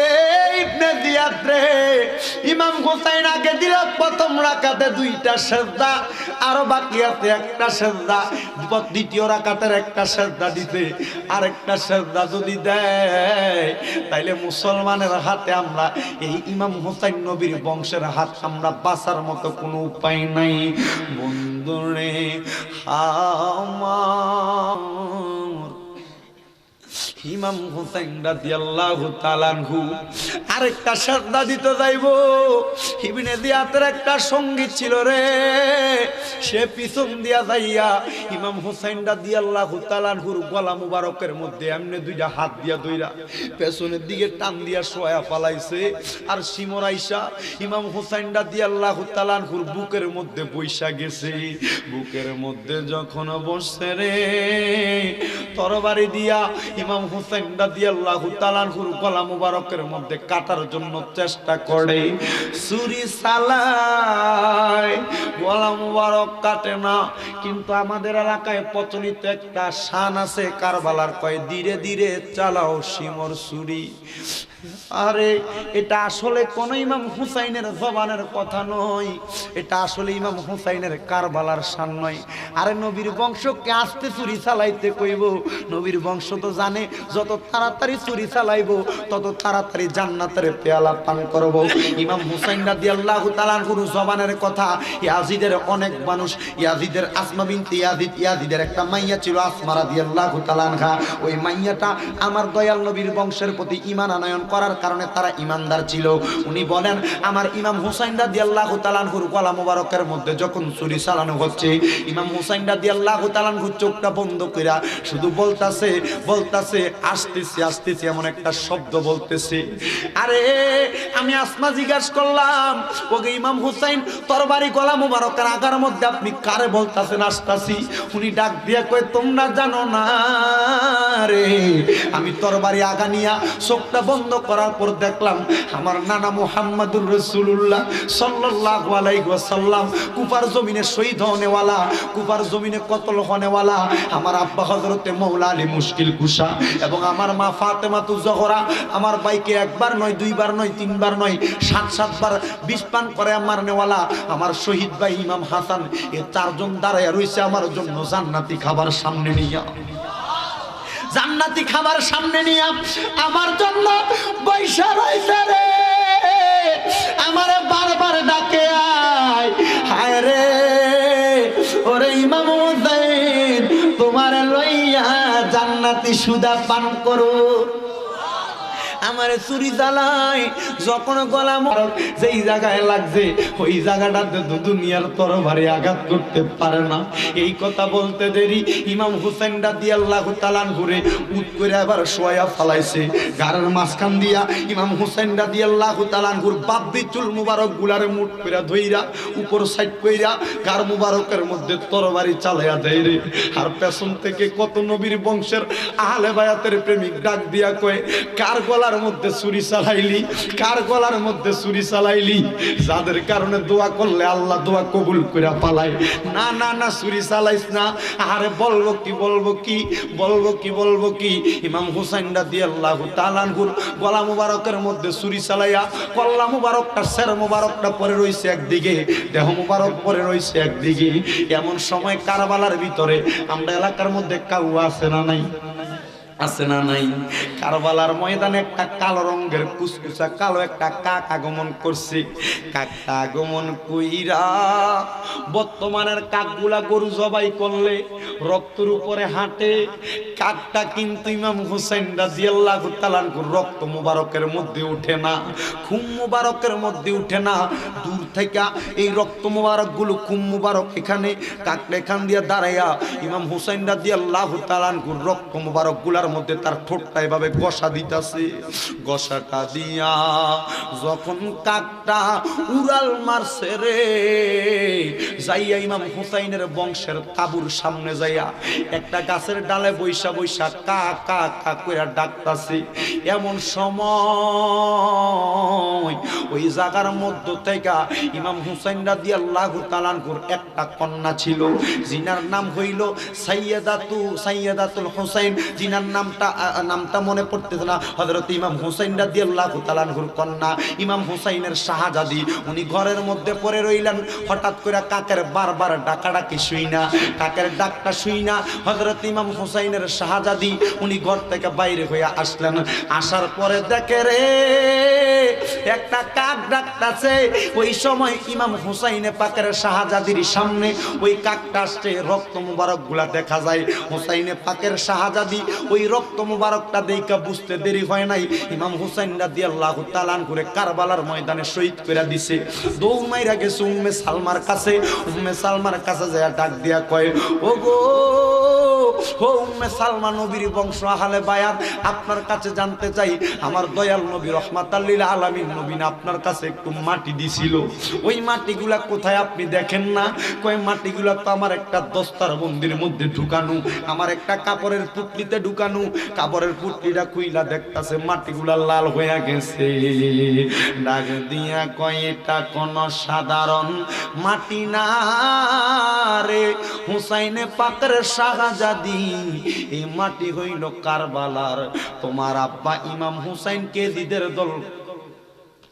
এই ইবনে জিয়াদ রে, ইমাম হুসাইন আগে দিল প্রথম রাকাতে 2টা সিজদা, আর বাকি আছে একটা সিজদা, 2য় রাকাতের একটা সিজদা দিতে, আরেকটা সিজদা যদি দেয় তাইলে মুসলমানের হাতে আমরা এই ইমাম হুসাইন নবীর বংশের হাত আমরা বাঁচার মতো কোনো উপায় নাই। বন্ধুরে আমার ইমাম হুসাইন রাদিয়াল্লাহু তাআলা আনহু আরেকটা সিজদা দিতে যাইবো। ইবনে জিয়াদের একটা সঙ্গী ছিল রে, সে পিছন দিয়া যাইয়া ইমাম হুসাইন রাদিয়াল্লাহু তাআলা আনহুর গলা মুবারকের মধ্যে এমনি দুইটা হাত দিয়া দইরা পেছনের দিকে টান দিয়া শোয়া পালাইছে। আর শিমর আইসা ইমাম হুসাইন রাদিয়াল্লাহু তাআলা আনহুর বুকের মধ্যে বইসা গেছে। বুকের মধ্যে যখন বসছে রে, তরবারি দিয়া ইমাম হুসাইন রাদিয়াল্লাহু তাআলা আনহুর গলা মুবারকের মধ্যে কাটার জন্য চেষ্টা করে, ছুরি চালায়, গলা মুবারক কাটে না। কিন্তু আমাদের এলাকায় প্রচলিত একটা শান আছে কারবালার, কয় ধীরে ধীরে চালাও শিমর ছুরি। আরে এটা আসলে কোন ইমাম হুসাইনের জবানের কথা নয়, এটা আসলে ইমাম হুসাইনের কারবালার শান নয়। আরে নবীর বংশকে আস্তে ছুরি চালাইতে কইব, নবীর বংশ তো জানে যত তাড়াতাড়ি ছুরি চালাইবো তত তাড়াতাড়ি জান্নাতের পেয়ালা পান করব। ইমাম হুসাইন রাদিয়াল্লাহু তাআলা আনহুর জবানের কথা ইয়াজিদের অনেক মানুষ, ইয়াজিদের আসমা বিনতে ইয়াজিদ, ইয়াজিদের একটা মাইয়া ছিল আসমা রাদিয়াল্লাহু তাআলা আনহা। ওই মাইয়াটা আমার দয়াল নবীর বংশের প্রতি ঈমান আনয়ন করার কারণে তারা ঈমানদার ছিল। উনি বলেন আমার ইমাম হুসাইন রাদিয়াল্লাহু তাআলা আনহুর গলা মোবারকের মধ্যে যখন ছুরি চালানো হচ্ছে, ইমাম হুসাইন রাদিয়াল্লাহু তাআলা আনহু চোখটা বন্ধ কইরা শুধু বলতাছে আসতেছি আসতেছি, এমন একটা শব্দ বলতেছে। আরে আমি আসমা জিজ্ঞাসা করলাম, ওকে ইমাম হুসাইন তরবারি গলা মোবারকের আগার মধ্যে আপনি কারে বলতাছেন আসতাছি? উনি ডাক দিয়া কয় তোমরা জানো না রে, আমি তরবারি আগা নিয়া চোখটা বন্ধ করার পর দেখলাম আমার নানা মুহাম্মাদুর রাসূলুল্লাহ সাল্লাল্লাহু আলাইহি ওয়াসাল্লাম কুফার জমিনে শহীদ হওয়ালা, কুফার জমিনে কতল হওয়ালা আমার আব্বা হযরতে মাওলা আলী মুশকিল কুশা এবং আমার মা ফাতেমাতু জোহরা আমার ভাইকে একবার নয়, দুইবার নয়, তিনবার নয়, 7 বার বিষ পান করে আমার নেওয়ালা আমার শহীদ ভাই ইমাম হাসান, এ চারজন দাঁড়ায় রইছে আমার জন্য জান্নাতি খাবার সামনে নিয়া, জান্নাতি খাবার সামনে নিয়া আমার জন্য বৈশা রইছে রে। আমারে বারবার ডাকে আয়, হায় রে ওরে ইমাম হুসাইন তোমারে লইয়া জান্নাতি সুদা পান করো। আমার চুরি চালায় যখন গলা মোবারক যেই জায়গায় লাগছে ওই জায়গাটাতে দুনিয়ার তরবারি আঘাত করতে পারে না। এই কথা বলতে দেরি ইমাম হুসাইন রাদিয়াল্লাহু তাআলা ঘুরে উঠ করে আবার শোয়া ফালাইছে গারের মাঝখান দিয়া। ইমাম হুসাইন রাদিয়াল্লাহু তাআলা ঘুর বাব্বি চুল মুবারক গুলারে মুঠ করে ধইরা উপর সাইড কইরা গার মুবারকের মধ্যে তরবারি চালায়া দেয় রে। আর পেছন থেকে কত নবীর বংশের আহলে বায়াতের প্রেমিক ডাক দিয়া কয় কার গলার মধ্যে ছুরি চালাইলি, কার গলার মধ্যে ছুরি চালাইলি? যাদের কারণে দোয়া করলে আল্লাহ দোয়া কবুল করে পালায়। না না না ছুরি চালাইস না। আরে বলবো কি ইমাম হুসাইন রাদিয়াল্লাহু তাআলা আনহুর গলা মুবারকের মধ্যে ছুরি চালাইয়া কল্লা মুবারকটা সের মুবারকটা পরে রইছে একদিকে, দেহ মুবারক পরে রইছে একদিকে। এমন সময় কারবালার ভিতরে আমরা এলাকার মধ্যে কাউয়া আছে না নাই? আছে না নাই? কারবালার ময়দানে একটা কালো রঙের কুচকুচা কালো একটা কাক আগমন করছে। কাকটা আগমন কইরা বর্তমানের কাকগুলা গরু জবাই করলে রক্তের উপরে হাঁটে, কাকটা কিন্তু ইমাম হুসাইন রাদিয়াল্লাহু তাআলা আনহুর রক্ত মুবারকের মধ্যে উঠে না, খুন মুবারকের মধ্যে উঠে না। দূর থেকে এই রক্ত মুবারক গুলো খুন মুবারক এখানে কাকটা এখান দিয়ে দাঁড়াইয়া ইমাম হুসাইন রাদিয়াল্লাহু তাআলা আনহুর রক্ত মুবারক গুলার মধ্যে তার ঠোঁটটা এভাবে গসা দিতেছে। গসাটা দিয়া যখন কাকটা উড়াল মারছে রে, যাইয়া ইমাম হুসাইনের বংশের তাবুর সামনে যাইয়া একটা গাছের ডালে বৈশা বৈশা কা কা কা কইরা ডাকতাছে। এমন সময় ওই জায়গার মধ্য থেকে ইমাম হুসাইন রাদিয়াল্লাহু তাআলা আনহুর একটা কন্যা ছিল, জিনার নাম হইল সাইয়্যিদাতুল হুসাইন, জিনার নামটা মনে পড়তেছে না। হযরত ইমাম হুসাইন রাদিয়াল্লাহু তাআলা আনহুর কন্যা ইমাম হুসাইনের শাহজাদি, উনি ঘরের মধ্যে পড়ে রইলেন। হঠাৎ করে কাকের বারবার ডাকাডাকি শুই না, কাকের ডাকটা শুই না হযরত ইমাম হুসাইনের শাহজাদি উনি ঘর থেকে বাইরে হয়ে আসলেন। আসার পরে দেখে রে একটা কাক ডাকতাছে। ওই সময় ইমাম হুসাইনে পাকের শাহজাদির সামনে ওই কাকটা আসছে, রক্ত মুবারক গুলা দেখা যায়। হুসাইনে পাকের শাহজাদি ওই রক্ত মুবারকটা দেখা বুঝতে দেরি হয় নাই, ইমাম হুসাইন রাদিয়াল্লাহু তাআলা করে কারবালার ময়দানে শহীদ করে দিছে। দৌড় মাইরা গেছে উম্মে সালমার কাছে। উম্মে সালমার কাছে যায় ডাক দিয়া কয়, ও গো ও উম্মে সালমা, নবীর বংশ আহলে বায়াত, আপনার কাছে জানতে চাই, আমার দয়াল নবী রহমাতাল লিল আলামিন নবী না আপনার কাছে একটু মাটি দিছিল, ওই মাটিগুলা কোথায় আপনি দেখেন না? কয় মাটিগুলা তো আমার একটা দস্তার বন্দির মধ্যে ঢুকানো, আমার একটা কাপড়ের পুটলিতে ঢুকানো। কাপড়ের পুটলিটা খুইলা দেখতাছে মাটিগুলা লাল হয়ে গেছে। ডাক দিয়া কয়, এটা কোন সাধারণ মাটি না রে হুসাইনে পাকের শাহজাদি, এই মাটি হইল কারবালার। তোমার আব্বা ইমাম হুসাইন কেজিদের দল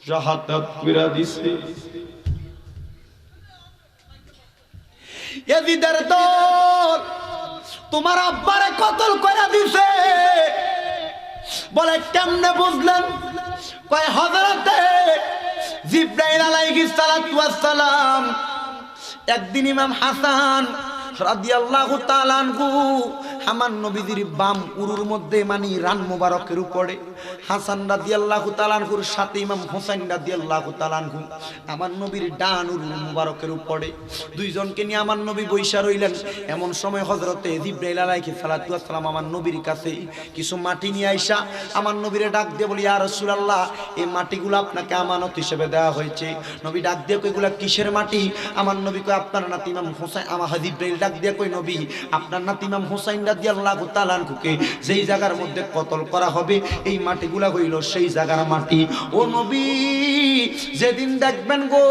শাহাদাত কইরা দিছে। এজিদের দল তোমার আব্বারে কতল কইরা দিছে। বলে কেমনে বুঝলেন? কয় হযরতে জিবরাইল আলাইহিস সালাতু ওয়াস সালাম একদিন ইমাম হাসান রাদিয়াল্লাহু তাআলা আনহু আমার নবীজির বাম উরুর মধ্যে মানে রান মোবারকের উপরে হাসান রাদিয়াল্লাহু তাআলা আনহুর সাথে ইমাম হোসেন রাদিয়াল্লাহু তাআলা আনহু আমার নবীর ডান উরুর মোবারকের উপরে দুইজনকে নিয়ে আমার নবী বৈশা রইলেন। এমন সময় হযরতে জিবরাইল আলাইহিস সালাতু ওয়াস সালাম আমার নবীর কাছে কিছু মাটি নিয়ে আইসা আমার নবীরে ডাক দিয়ে বলি, ইয়া রাসূলুল্লাহ, এই মাটিগুলো আপনাকে আমানত হিসেবে দেওয়া হয়েছে। নবী ডাক দিয়ে কই, এগুলা কিসের মাটি? আমার নবী কয়, আপনার নাতি ইমাম হোসেন। আমার জিবরাইল ডাক দিয়ে কই, নবী আপনার নাতি ইমাম হোসেন রাদিয়াল্লাহু তাআলা আনহুকে যেই জায়গার মধ্যে কতল করা হবে এই মাটিগুলা হইল সেই জায়গার মাটি। ও নবী, যেদিন দেখবেন গো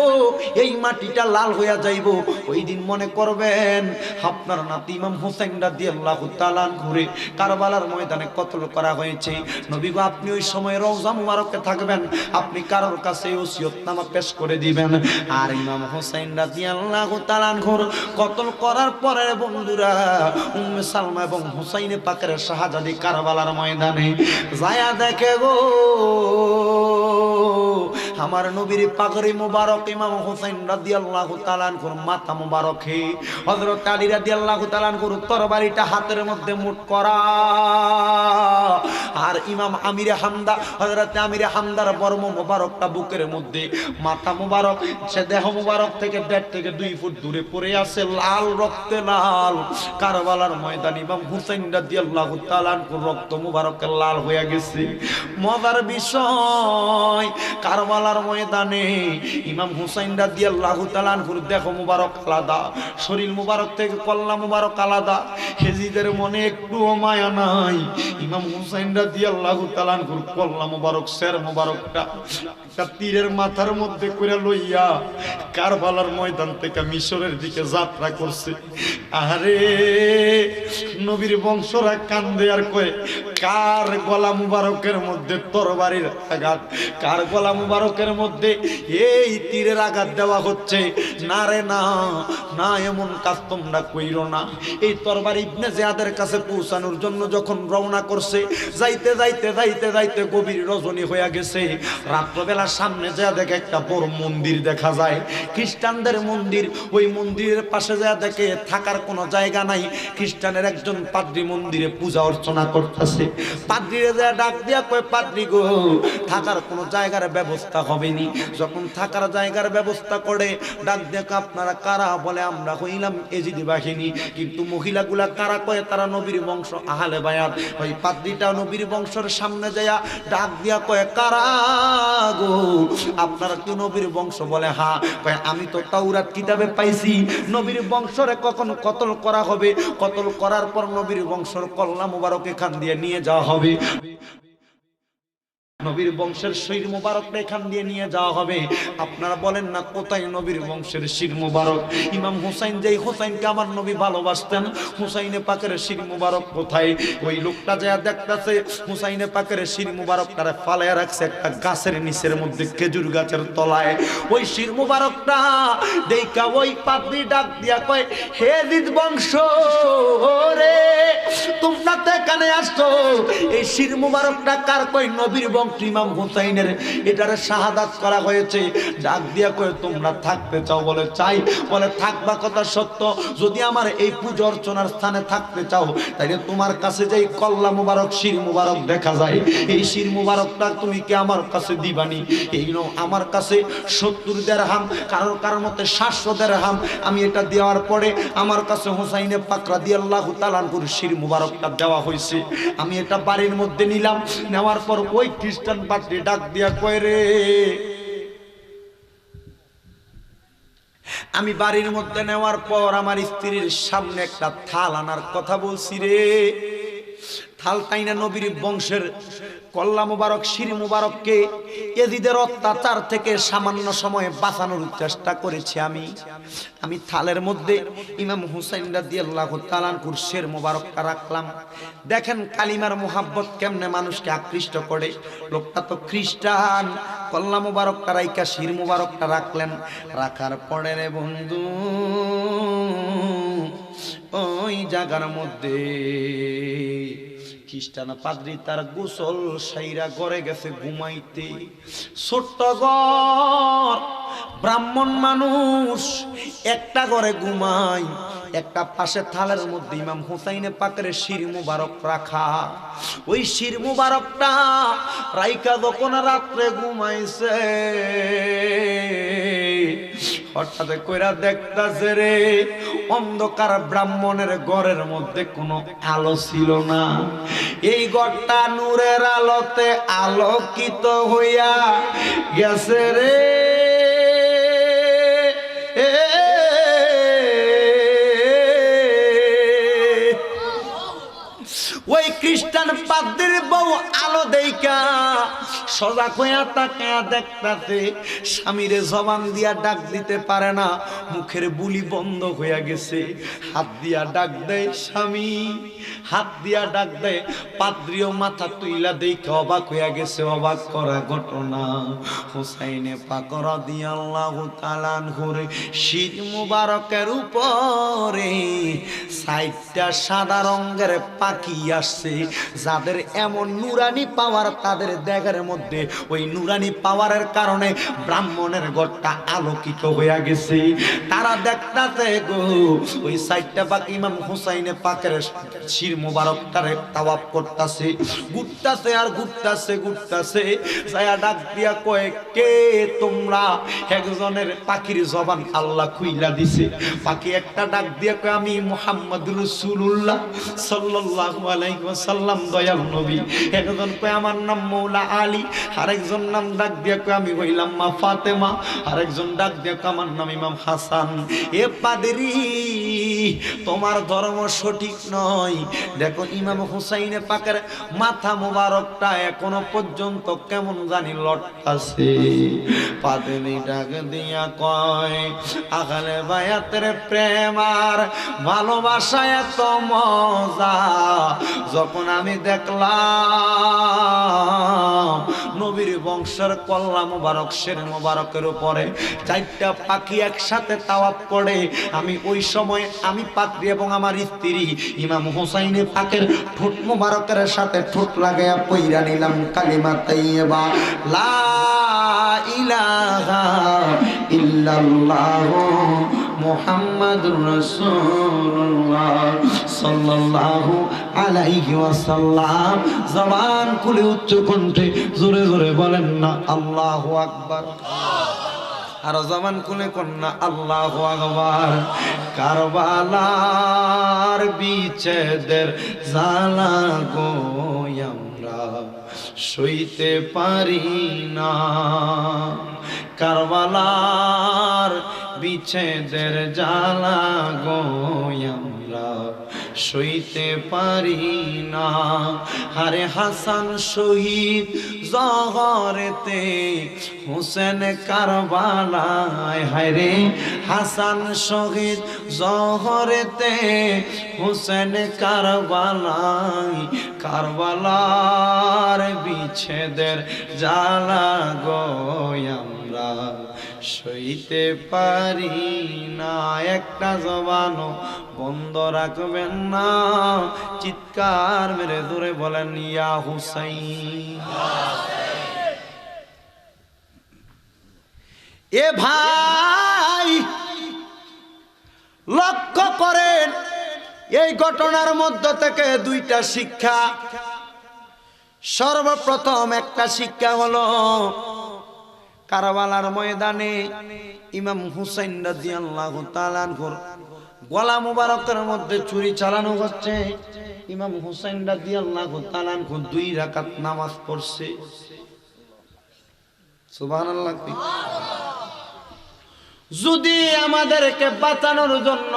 এই মাটিটা লাল হইয়া যাইব, ওই দিন মনে করবেন আপনার নাতি ইমাম হোসেন রাদিয়াল্লাহু তাআলা আনহুরে কারবালার ময়দানে কতল করা হয়েছে। নবী গো, আপনি ওই সময় রওজা মুবারকে থাকবেন, আপনি কারোর কাছে ওসিয়তনামা পেশ করে দিবেন। আর ইমাম হোসেন রাদিয়াল্লাহু তাআলা আনহুর কতল করার পরে বন্ধুরা উম্মে সালমা এবং হুসাইনে পাকের শাহজাদি কারবালার ময়দানে যায়া দেখে গো আমার নবীর পাগড়ি মুবারক ইমাম হুসাইন রাদিয়াল্লাহু তাআলা আনহুর মাথা মুবারকে হযরত আলী রাদিয়াল্লাহু তাআলা আনহুর তরবারিটা হাতের মধ্যে মুঠ করা। আর ইমাম আমিরে হামদা হযরত আমিরে হামদার বর্ম মুবারকটা বুকের মধ্যে, মাথা মুবারক সে দেহ মুবারক থেকে 1.5 থেকে 2 ফুট দূরে পড়ে আছে, লাল রক্তে লাল। কারবালার ময়দান ইমাম হুসাইন রাদিয়াল্লাহু তাআলা আনহুর রক্ত মুবারকে লাল হয়ে গেছে। মজার বিষয়, কারবালার ময়দানে ইমাম হুসাইন রাদিয়াল্লাহু তাআলা আনহুর দেহ মুবারক আলাদা, শরীর মুবারক থেকে কল্লা মুবারক আলাদা। হেজিদের মনে একটুও মায়া নাই। ইমাম হুসাইন রাদিয়াল্লাহু তাআলা আনহুর কল্লা মুবারক শের মুবারকটা একটা তীরের মাথার মধ্যে করে লইয়া কারবালার ময়দান থেকে মিশরের দিকে যাত্রা করছে। আরে নবীর বংশরা কান্দে আর কয়, কার গলা মুবারকের মধ্যে তরবারির আঘাত, কার গলা মুবারকের মধ্যে এই তীরের আঘাত দেওয়া হচ্ছে? না রে না, না, এমন কাজ তোমরা কইরো না। এই তরবারি ইবনে জিয়াদের কাছে পৌঁছানোর জন্য যখন রওনা করছে, যাইতে যাইতে যাইতে যাইতে গভীর রজনী হয়ে গেছে। রাত্রবেলা সামনে যা দেখে একটা বড় মন্দির দেখা যায়, খ্রিস্টানদের মন্দির। ওই মন্দিরের পাশে যা দেখে থাকার কোনো জায়গা নাই। খ্রিস্টানের একজন পাদ্রী মন্দিরে পূজা অর্চনা করতেছে। পাদ্রীরে যা ডাক দিয়া কয়, পাদ্রী গো, থাকার কোনো জায়গার ব্যবস্থা হবে নি। যখন থাকার জায়গার ব্যবস্থা করে ডাক দেখ, আপনারা কারা? বলে আমরা হইলাম এজিদি বাহিনী। কিন্তু মহিলাগুলা কারা? কয় তারা নবীর বংশ আহলে বায়াত। ওই পাদ্রীটা নবীর বংশের সামনে যায়া ডাক দিয়া কয়, কারা গো, আপনারা কি নবীর বংশ? বলে হ্যাঁ। কয় আমি তো তাওরাত কিতাবে পাইছি নবীর বংশরে কখন কতল করা হবে, কতল করার পর নবীর বংশর কল্লা মুবারক এখান দিয়ে নিয়ে যাওয়া হবে। নবীর বংশের শির মুবারকটা এখান দিয়ে নিয়ে যাওয়া হবে। আপনারা বলেন না কোথায় নবীর বংশের শির মুবারক? ইমাম হুসাইন, যেই হুসাইনকে আমার নবী ভালোবাসতেন, হুসাইনে পাকের শির মুবারক কোথায়? ওই লোকটা যা দেখতাছে হুসাইনে পাকের শির মুবারকটারে ফালায়া রাখছে একটা গাছের নিচের মধ্যে, খেজুর গাছের তলায়। ওই শির মুবারকটা দেখা ওই পাদ্রী ডাক দিয়া কয়, হে জিদ বংশ রে, তোমরা তো এখানে আসছো, এই শির মুবারকটা কার? কই নবীর বংশ ইমাম হুসাইনের, এটারে শাহাদাত করা হয়েছে। ডাক দিয়া কয়, তোমরা থাকতে চাও? বলে চাই। বলে থাকবা কথা সত্য, যদি আমার এই পূজা অর্চনার স্থানে থাকতে চাও তাইলে তোমার কাছে যেই কল্লা মুবারক শির মুবারক দেখা যায়, এই শির মুবারকটা তুমি কি আমার কাছে দিবানি? এই নাও আমার কাছে 70 দিরহাম, কারোর মতে 700 দিরহাম। আমি এটা দেওয়ার পরে আমার কাছে হুসাইনে পাক রাদিয়াল্লাহু তাআলা আনহুর শির মুবারকটা দেওয়া হয়েছে। আমি এটা বাড়ির মধ্যে নিলাম, নেওয়ার পর ওই খ্রিস্টান পাদ্রী ডাক দিয়া কয়, রে আমি বাড়ির মধ্যে নেওয়ার পর আমার স্ত্রীর সামনে একটা থাল আনার কথা বলছি রে, থালটাই না নবীর বংশের কল্লা মুবারক শির মুবারককে এজিদের অত্যাচার থেকে সামান্য সময়ে বাঁচানোর চেষ্টা করেছি। আমি থালের মধ্যে ইমাম হুসাইন রাদিয়াল্লাহু তাআলা আনহুর শির মুবারকটা রাখলাম। দেখেন কালিমার মোহাব্বত কেমনে মানুষকে আকৃষ্ট করে। লোকটা তো খ্রিস্টান, কল্লা মুবারকটা রাইকা শির মুবারকটা রাখলেন। রাখার পরে রে বন্ধু, ওই জায়গার মধ্যে খ্রিস্টান পাদ্রী তার গোসল সাইরা ঘরে গেছে ঘুমাইতে। ছোট্ট ঘর, ব্রাহ্মণ মানুষ, একটা ঘরে ঘুমায়, একটা পাশে থালের মধ্যে ইমাম হুসাইনে পাকের শির মুবারক রাখা। ওই শির মুবারকটা রাইকা যখন রাত্রে ঘুমাইছে, হঠাৎ কইরা দেখতাছে রে, অন্ধকার ব্রাহ্মণের ঘরের মধ্যে কোনো আলো ছিল না। এই ঘরটা নূরের আলোতে আলোকিত হইয়া গেছে রে। ওই খ্রিস্টান পাদ্রীর বউ আলো দেইকা সজাগ হইয়া তাকায়া দেখতাছে, স্বামীরে জবান দিয়া ডাক দিতে পারে না, মুখের বুলি বন্ধ হইয়া গেছে। হাত দিয়া ডাক দেয় স্বামী, হাত দিয়া ডাক দেয়। পাদ্রীও মাথা তুইলা দেখে অবাক হইয়া গেছে। অবাক করা ঘটনা, হুসাইনে পাক রাদিয়াল্লাহু তাআলা আনহুর শির মুবারকের উপরে 60টা সাদা রঙের পাখি আসছে, যাদের এমন নুরানি পাওয়ার, তাদের দেহের মধ্যে ওই নুরানি পাওয়ারের কারণে ব্রাহ্মণের ঘরটা আলোকিত হইয়া গেছে। তারা দেখতাছে গো, ওই 60টা পাখি ইমাম হুসাইনে পাকের শির মুবারকটারে তাওয়াফ করতেছে, ঘুরতাছে আর ঘুরতাছে। ছায়া ডাক দিয়া কয়, কে তোমরা? একজনের পাখির জবান আল্লাহ খুইলা দিছে। পাখি একটা ডাক দিয়া কয়, আমি মুহাম্মদুর রাসূলুল্লাহ সাল্লাল্লাহু আলাইহি ওয়াসাল্লাম, দয়াল নবী। একজন কয় আমার নাম মৌলা আলী, আরেকজন নাম ডাক দিয়া কয় আমি হইলাম মা ফাতেমা, আরেকজন ডাক দিয়া কয় আমার নাম ইমাম হাসান। এ পাদ্রী, তোমার ধর্ম সঠিক নয়। দেখো ইমাম হুসাইনে পাকের মাথা মোবারকটা এখনো পর্যন্ত কেমন জানি লটকাছে। পাদ্রী ডাক দিয়া কয়, আহলে বায়াতের প্রেম আর ভালোবাসা এত মজা যখন আমি দেখলাম নবীর বংশের কল্লা মুবারক শির মুবারকের উপরে 4টা পাখি একসাথে তাওয়াফ করে, আমি ওই সময় আমি পাদ্রী এবং আমার স্ত্রী ইমাম হুসাইনে পাকের ঠোঁট মুবারকের সাথে ঠোঁট লাগাইয়া পইরা নিলাম কালিমা তাইয়্যিবা লা ইলাহা ইল্লাল্লাহ মুহাম্মাদুর রাসূলুল্লাহ সাল্লাল্লাহু আলাইহি ওয়াসাল্লাম। জবান খুলে উচ্চ কণ্ঠে জোরে জোরে বলেন না আল্লাহু আকবার। আর জবান খুলে কন্যা আল্লাহু আকবার। কারবালার বিচ্ছেদের জ্বালা গো আমরা সইতে পারি না, কারবালার বিচ্ছেদের জ্বালা গো আমরা সইতে পারি না। আরে হাসান শহীদ জহরেতে, হোসেন কারবালায়, হায়রে হাসান শহীদ জহরেতে, হোসেন কারবালায়, কারবালার বিচ্ছেদের জ্বালা গো আমরা সইতে পারি না। একটা জবানও বন্ধ রাখবেন না, চিৎকার মেরে ধরে বলেন ইয়া হুসাইন। এ ভাই লক্ষ্য করেন, এই ঘটনার মধ্য থেকে দুইটা শিক্ষা। সর্বপ্রথম একটা শিক্ষা হলো, কারবালার ময়দানে ইমাম হুসাইন রাদিয়াল্লাহু তাআলা আনহুর গলা মুবারকের মধ্যে ছুরি চালানো হচ্ছে। ইমাম হুসাইন রাদিয়াল্লাহু তাআলা আনহু 2 রাকাত নামাজ পড়ছে। সুবহানাল্লাহ। যদি আমাদেরকে বাঁচানোর জন্য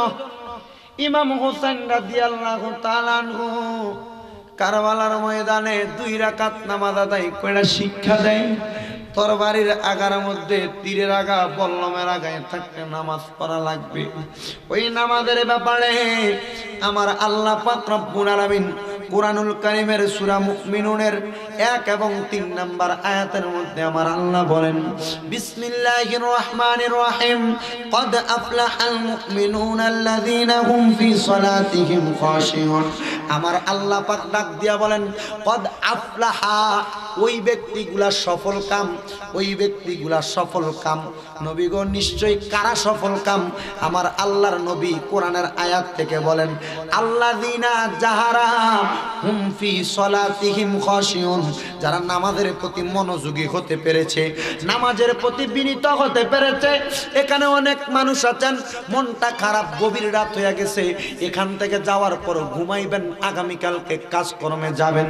ইমাম হুসাইন রাদিয়াল্লাহু তাআলা আনহু কারবালার ময়দানে 2 রাকাত নামাজ আদায় করে শিক্ষা দেয়, তরবারির আগার মধ্যে তীরের আগা বল্লমের আগায় থাকতে নামাজ পড়া লাগবে। ওই নামাজের ব্যাপারে আমার আল্লাহ পাক রব্বুল আলামিন কুরআনুল কারীমের সূরা মুমিনুনের 1 এবং 3 নম্বর আয়াতের মধ্যে আমার আল্লাহ বলেন, বিসমিল্লাহির রহমানির রহিম, ক্বাদ আফলাহাল মুমিনুনা আল্লাযীনা হুম ফি সালাতিহিম খাশিউন। আমার আল্লাহ পাক ডাক দিয়া বলেন, ক্বাদ আফলাহা, ওই ব্যক্তিগুলা সফল কাম, ওই ব্যক্তিগুলা সফল কাম। নবী গো নিশ্চয়ই কারা সফল কাম? আমার আল্লাহর নবী কোরআনের আয়াত থেকে বলেন, আল্লাযীনা যাহারা হুম ফি সালাতিহিম খাশিউন, যারা নামাজের প্রতি মনোযোগী হতে পেরেছে, নামাজের প্রতি বিনীত হতে পেরেছে। এখানে অনেক মানুষ আছেন মনটা খারাপ, গভীর রাত হয়ে গেছে, এখান থেকে যাওয়ার পর ঘুমাইবেন, আগামীকালকে কাজকর্মে যাবেন।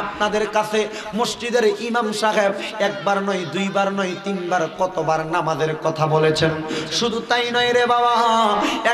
আপনাদের কাছে মসজিদের ইমাম সাহেব একবার নয়, 2 বার নয়, 3 বার কতবার নামাজের কথা বলেছেন। শুধু তাই নয় রে বাবা,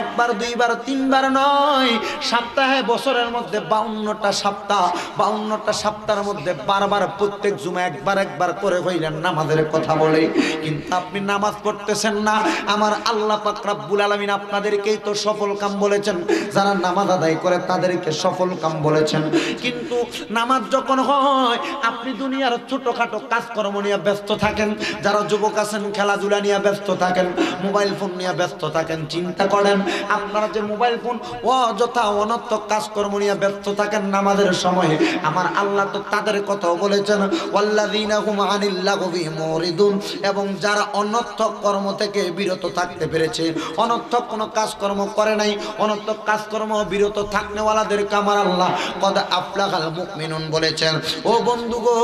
একবার 2 বার 3 বার নয়, সপ্তাহে বছরের মধ্যে 52টা সপ্তাহ, 52টা সপ্তাহের মধ্যে বারবার প্রত্যেক জুমা একবার একবার করে হইলেন নামাজের কথা বলে, কিন্তু আপনি নামাজ পড়তেছেন না। আমার আল্লাহ পাক রব্বুল আলামিন আপনাদেরকেই তো সফল কাম বলেছেন, যারা নামাজ আদায় করে তাদেরকে সফল কাম বলেছেন। কিন্তু নামাজ যখন হয়, আপনি দুনিয়ার ছোটখাটো কাজকর্ম নিয়ে ব্যস্ত থাকেন, যারা যুবক আছেন খেলাধুলা নিয়ে ব্যস্ত থাকেন, মোবাইল ফোন নিয়ে ব্যস্ত থাকেন। চিন্তা করেন, আপনারা যে মোবাইল ফোন অযথা অনর্থক কাজকর্ম নিয়ে ব্যস্ত থাকেন নামাজের সময়ে, আমার আল্লাহ তো তাদের কথাও বলেছেন, ওয়াল্লাযীনা হুম আনিল লাগবি মুরিদুন, এবং যারা অনর্থক কর্ম থেকে বিরত থাকতে পেরেছে, অনর্থক কোনো কাজকর্ম করে নাই, অনর্থক কাজকর্ম বিরত থাকনেওয়ালাদেরকে আমার আল্লাহ কদ আফলাহাল মুমিনুন বলেছেন। ও বন্ধু গো,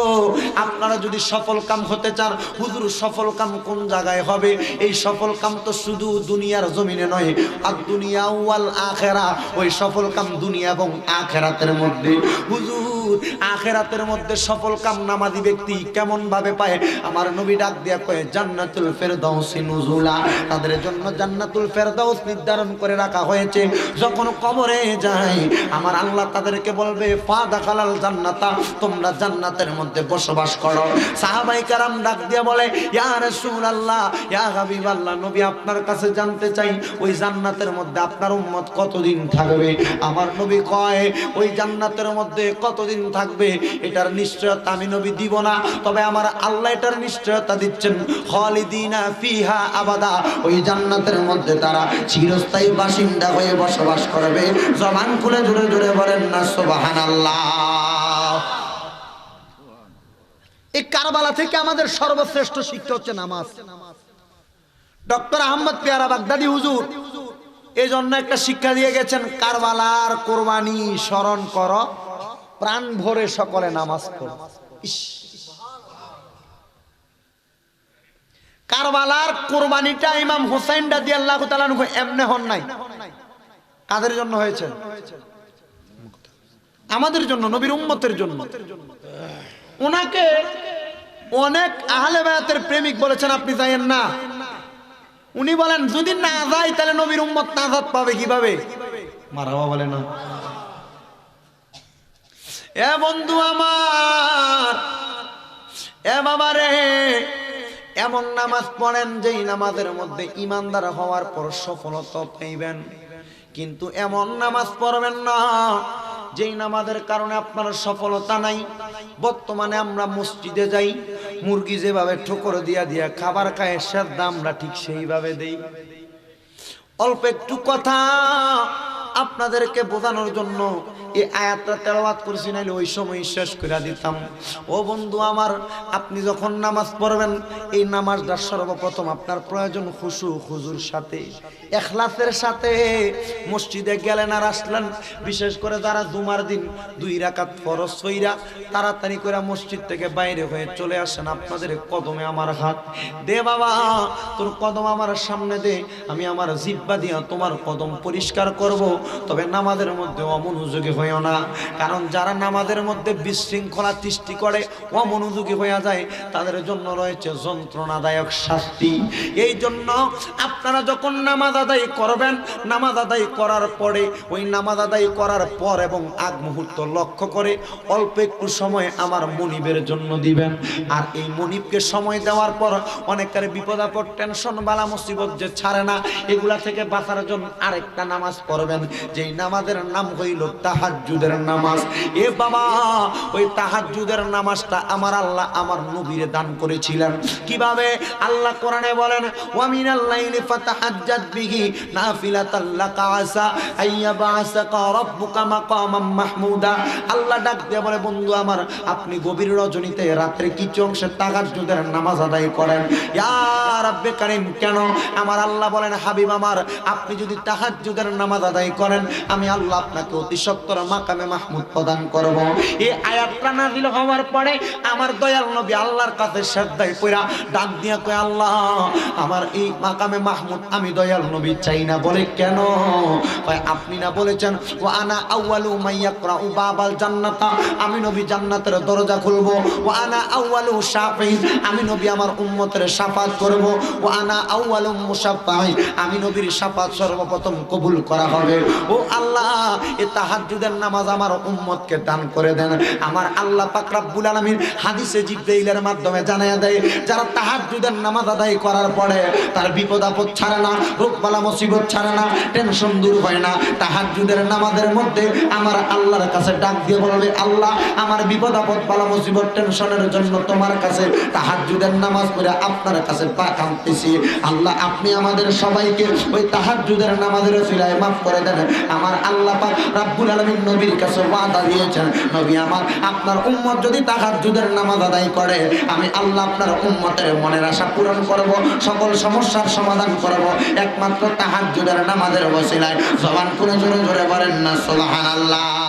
আপনারা যদি সফল কাম হতে চান, হুজুর সফল কাম কোন জায়গায় হবে? এই সফল কাম তো শুধু দুনিয়ার জমিনে নয়, আর দুনিয়া ওয়াল আখিরা, ওই সফল কাম দুনিয়া এবং আখিরাতের মধ্যে। হুজুর আখিরাতের মধ্যে সফল কাম নামাজি ব্যক্তি কেমন ভাবে পায়? আমার নবী ডাক দিয়া কয়, জান্নাতুল ফেরদাউসি নুজুলা, তাদের জন্য জান্নাতুল ফেরদাউস নির্ধারণ করে রাখা হয়েছে। যখন কবরে যায়, আমার আল্লাহ তাদেরকে বলবে, ফা দাখালাল জান্নাতা, তোমরা জান্নাতের মধ্যে বসবাস করো। সাহাবায়ে কেরাম ডাক দিয়া বলে, ইয়া রাসূলুল্লাহ, ইয়া হাবিবাল্লাহ, নবী আপনার কাছে জানতে চাই, ওই জান্নাতের মধ্যে আপনার উম্মত কতদিন থাকবে? আমার নবী কয়, ওই জান্নাতের মধ্যে কতদিন থাকবে এটার নিশ্চয়তা আমি নবী দিব না, তবে আমার আল্লাহ এটার নিশ্চয়তা দিচ্ছেন, খালিদিনা ফিহা আবাদা, ওই জান্নাতের মধ্যে তারা চিরস্থায়ী বাসিন্দা হয়ে বসবাস করবে। জবান খুলে জোরে জোরে বলেন না সুবহানাল্লাহ। এই কারবালা থেকে আমাদের সর্বশ্রেষ্ঠ শিক্ষা হচ্ছে নামাজ। ডক্টর আহমদ পেয়ারা বাগদাদি হুজুর এই জন্য একটা শিক্ষা দিয়ে গেছেন, কারবালার কোরবানি স্মরণ করো, প্রাণ ভরে সকলে নামাজ পড়ো। কারবালার কোরবানিটা ইমাম হুসাইন রাদিয়াল্লাহু তাআলা আনহু এমনি হন নাই, কাদের জন্য হয়েছে? আমাদের জন্য, নবীর উম্মতের জন্য। ওনাকে অনেক আহলে বায়াতের প্রেমিক বলেছেন আপনি যাইয়েন না। উনি বলেন, যদি না যাই তাহলে নবীর উম্মত নাজাত পাবে কিভাবে? মারহাবা বলে না। এ বন্ধু আমার, এ বাবা রে, এমন নামাজ পড়েন যেই নামাজের মধ্যে ইমানদার হওয়ার পর সফলতা পাইবেন, কিন্তু এমন নামাজ পড়বেন না যেই নামাজের কারণে আপনার সফলতা নাই। বর্তমানে আমরা মসজিদে যাই, মুরগি যেভাবে ঠোকর দিয়া দিয়া খাবার খায় সেদ্ধা আমরা ঠিক সেইভাবে দেই। অল্প একটু কথা আপনাদেরকে বোঝানোর জন্য এই আয়াতটা তেলাওয়াত করছি, নাইলে ওই সময় শেষ করে দিতাম। ও বন্ধু আমার, আপনি যখন নামাজ পড়বেন, এই নামাজটা সর্বপ্রথম আপনার প্রয়োজন খুশু খুজুর সাথে, ইখলাসের সাথে। মসজিদে গেলেন আর আসলেন, বিশেষ করে যারা জুমার দিন 2 রাকাত ফরজ কইরা তাড়াতাড়ি করে মসজিদ থেকে বাইরে হয়ে চলে আসেন, আপনাদের কদমে আমার হাত দে বাবা, তোর কদম আমার সামনে দে, আমি আমার জিহ্বা দিয়া তোমার কদম পরিষ্কার করব। তবে নামাজের মধ্যে অমনোযোগী হইও না, কারণ যারা নামাজের মধ্যে বিশৃঙ্খলা সৃষ্টি করে, অমনোযোগী হয়ে যায়, তাদের জন্য রয়েছে যন্ত্রণাদায়ক শাস্তি। এই জন্য আপনারা যখন নামাজ আদায় করবেন, নামাজ আদায় করার পরে, ওই নামাজ আদায় করার পর এবং আগ মুহূর্ত লক্ষ্য করে অল্প একটু সময় আমার মনিবের জন্য দিবেন। আর এই মনিবকে সময় দেওয়ার পর অনেকের বিপদ আপদ, টেনশন, বালা মুসিবত যে ছাড়ে না, এগুলা থেকে বাঁচার জন্য আরেকটা নামাজ পড়বেন, যেই নামাজের নাম হইল তাহাজ্জুদের নামাজ। এ বাবা, ওই তাহাজ্জুদের নামাজটা আমার আল্লাহ আমার নবীরে দান করেছিলেন। কিভাবে? আল্লাহ কোরআনে বলেন, ওয়া মিনাল লাইলি ফাতাহাজ্জাদ বিহি নাফিলাতাল লাকা আসা আইয়াবাসাকা রাব্বুকা মাকামাম মাহমুদা। আল্লাহ ডাক দিয়ে বলে, বন্ধু আমার, আপনি গভীর রজনীতে রাত্রে কিছু অংশে তাহাজ্জুদের নামাজ আদায় করেন। ইয়া রাব্বে কারীম, কেন? আমার আল্লাহ বলেন, হাবিব আমার, আপনি যদি তাহাজ্জুদের নামাজ আদায় করেন, আমি আল্লাহ আপনাকে অতি সত্তর মাকামে মাহমুদ প্রদান করব। এই আয়াতটা নাযিল হওয়ার পরে আমার দয়াল নবী আল্লাহর কাছে সিজদায় পড়া ডাক দিয়া কয়, আল্লাহ, আমার এই মাকামে মাহমুদ আমি দয়াল নবী চাই না। বলে কেন? কয়, আপনি না বলেছেন ওয়া আনা আউয়ালু মাইয়াকরাউ বাবাল জান্নাতা, আমি নবী জান্নাতের দরজা খুলব। ওয়া আনা আউয়ালু শাফিঈ, আমি নবী আমার উম্মতের শাফাত করব। ওয়া আনা আউয়ালু মুশাফফাঈ, আমি নবীর শাফাত সর্বপ্রথম কবুল করা হবে। ও আল্লাহ, এই তাহাজ্জুদের নামাজ আমার উম্মতকে দান করে দেন। আমার আল্লাহ পাক রব্বুল আলামিন হাদিসে জিবরাইলের মাধ্যমে জানায়া দেয়, যারা তাহাজ্জুদের নামাজ আদায় করার পরে তার বিপদ আপদ ছাড়ে না, রোগ বালা মুসিবত ছাড়ে না, টেনশন দূর হয় না, তাহাজ্জুদের নামাজের মধ্যে আমার আল্লাহর কাছে ডাক দিয়ে বলবে, আল্লাহ, আমার বিপদ আপদ বালা মুসিবত টেনশনের জন্য তোমার কাছে তাহাজ্জুদের নামাজ পড়ে আপনার কাছে পা কাঁদতেছি। আল্লাহ, আপনি আমাদের সবাইকে ওই তাহাজ্জুদের নামাজের উসিলায় মাফ করে দেন। আমার আল্লাহ পাক রব্বুল আলামিন নবীর কাছে ওয়াদা দিয়েছেন, নবী আমার, আপনার উম্মত যদি তাহাজ্জুদের নামাজ আদায় করে, আমি আল্লাহ আপনার উম্মতের মনের আশা পূরণ করব, সকল সমস্যার সমাধান করব, একমাত্র তাহাজ্জুদের নামাজের ওসিলায়। জবান খুলে জোরে জোরে বলেন না সুবহানাল্লাহ।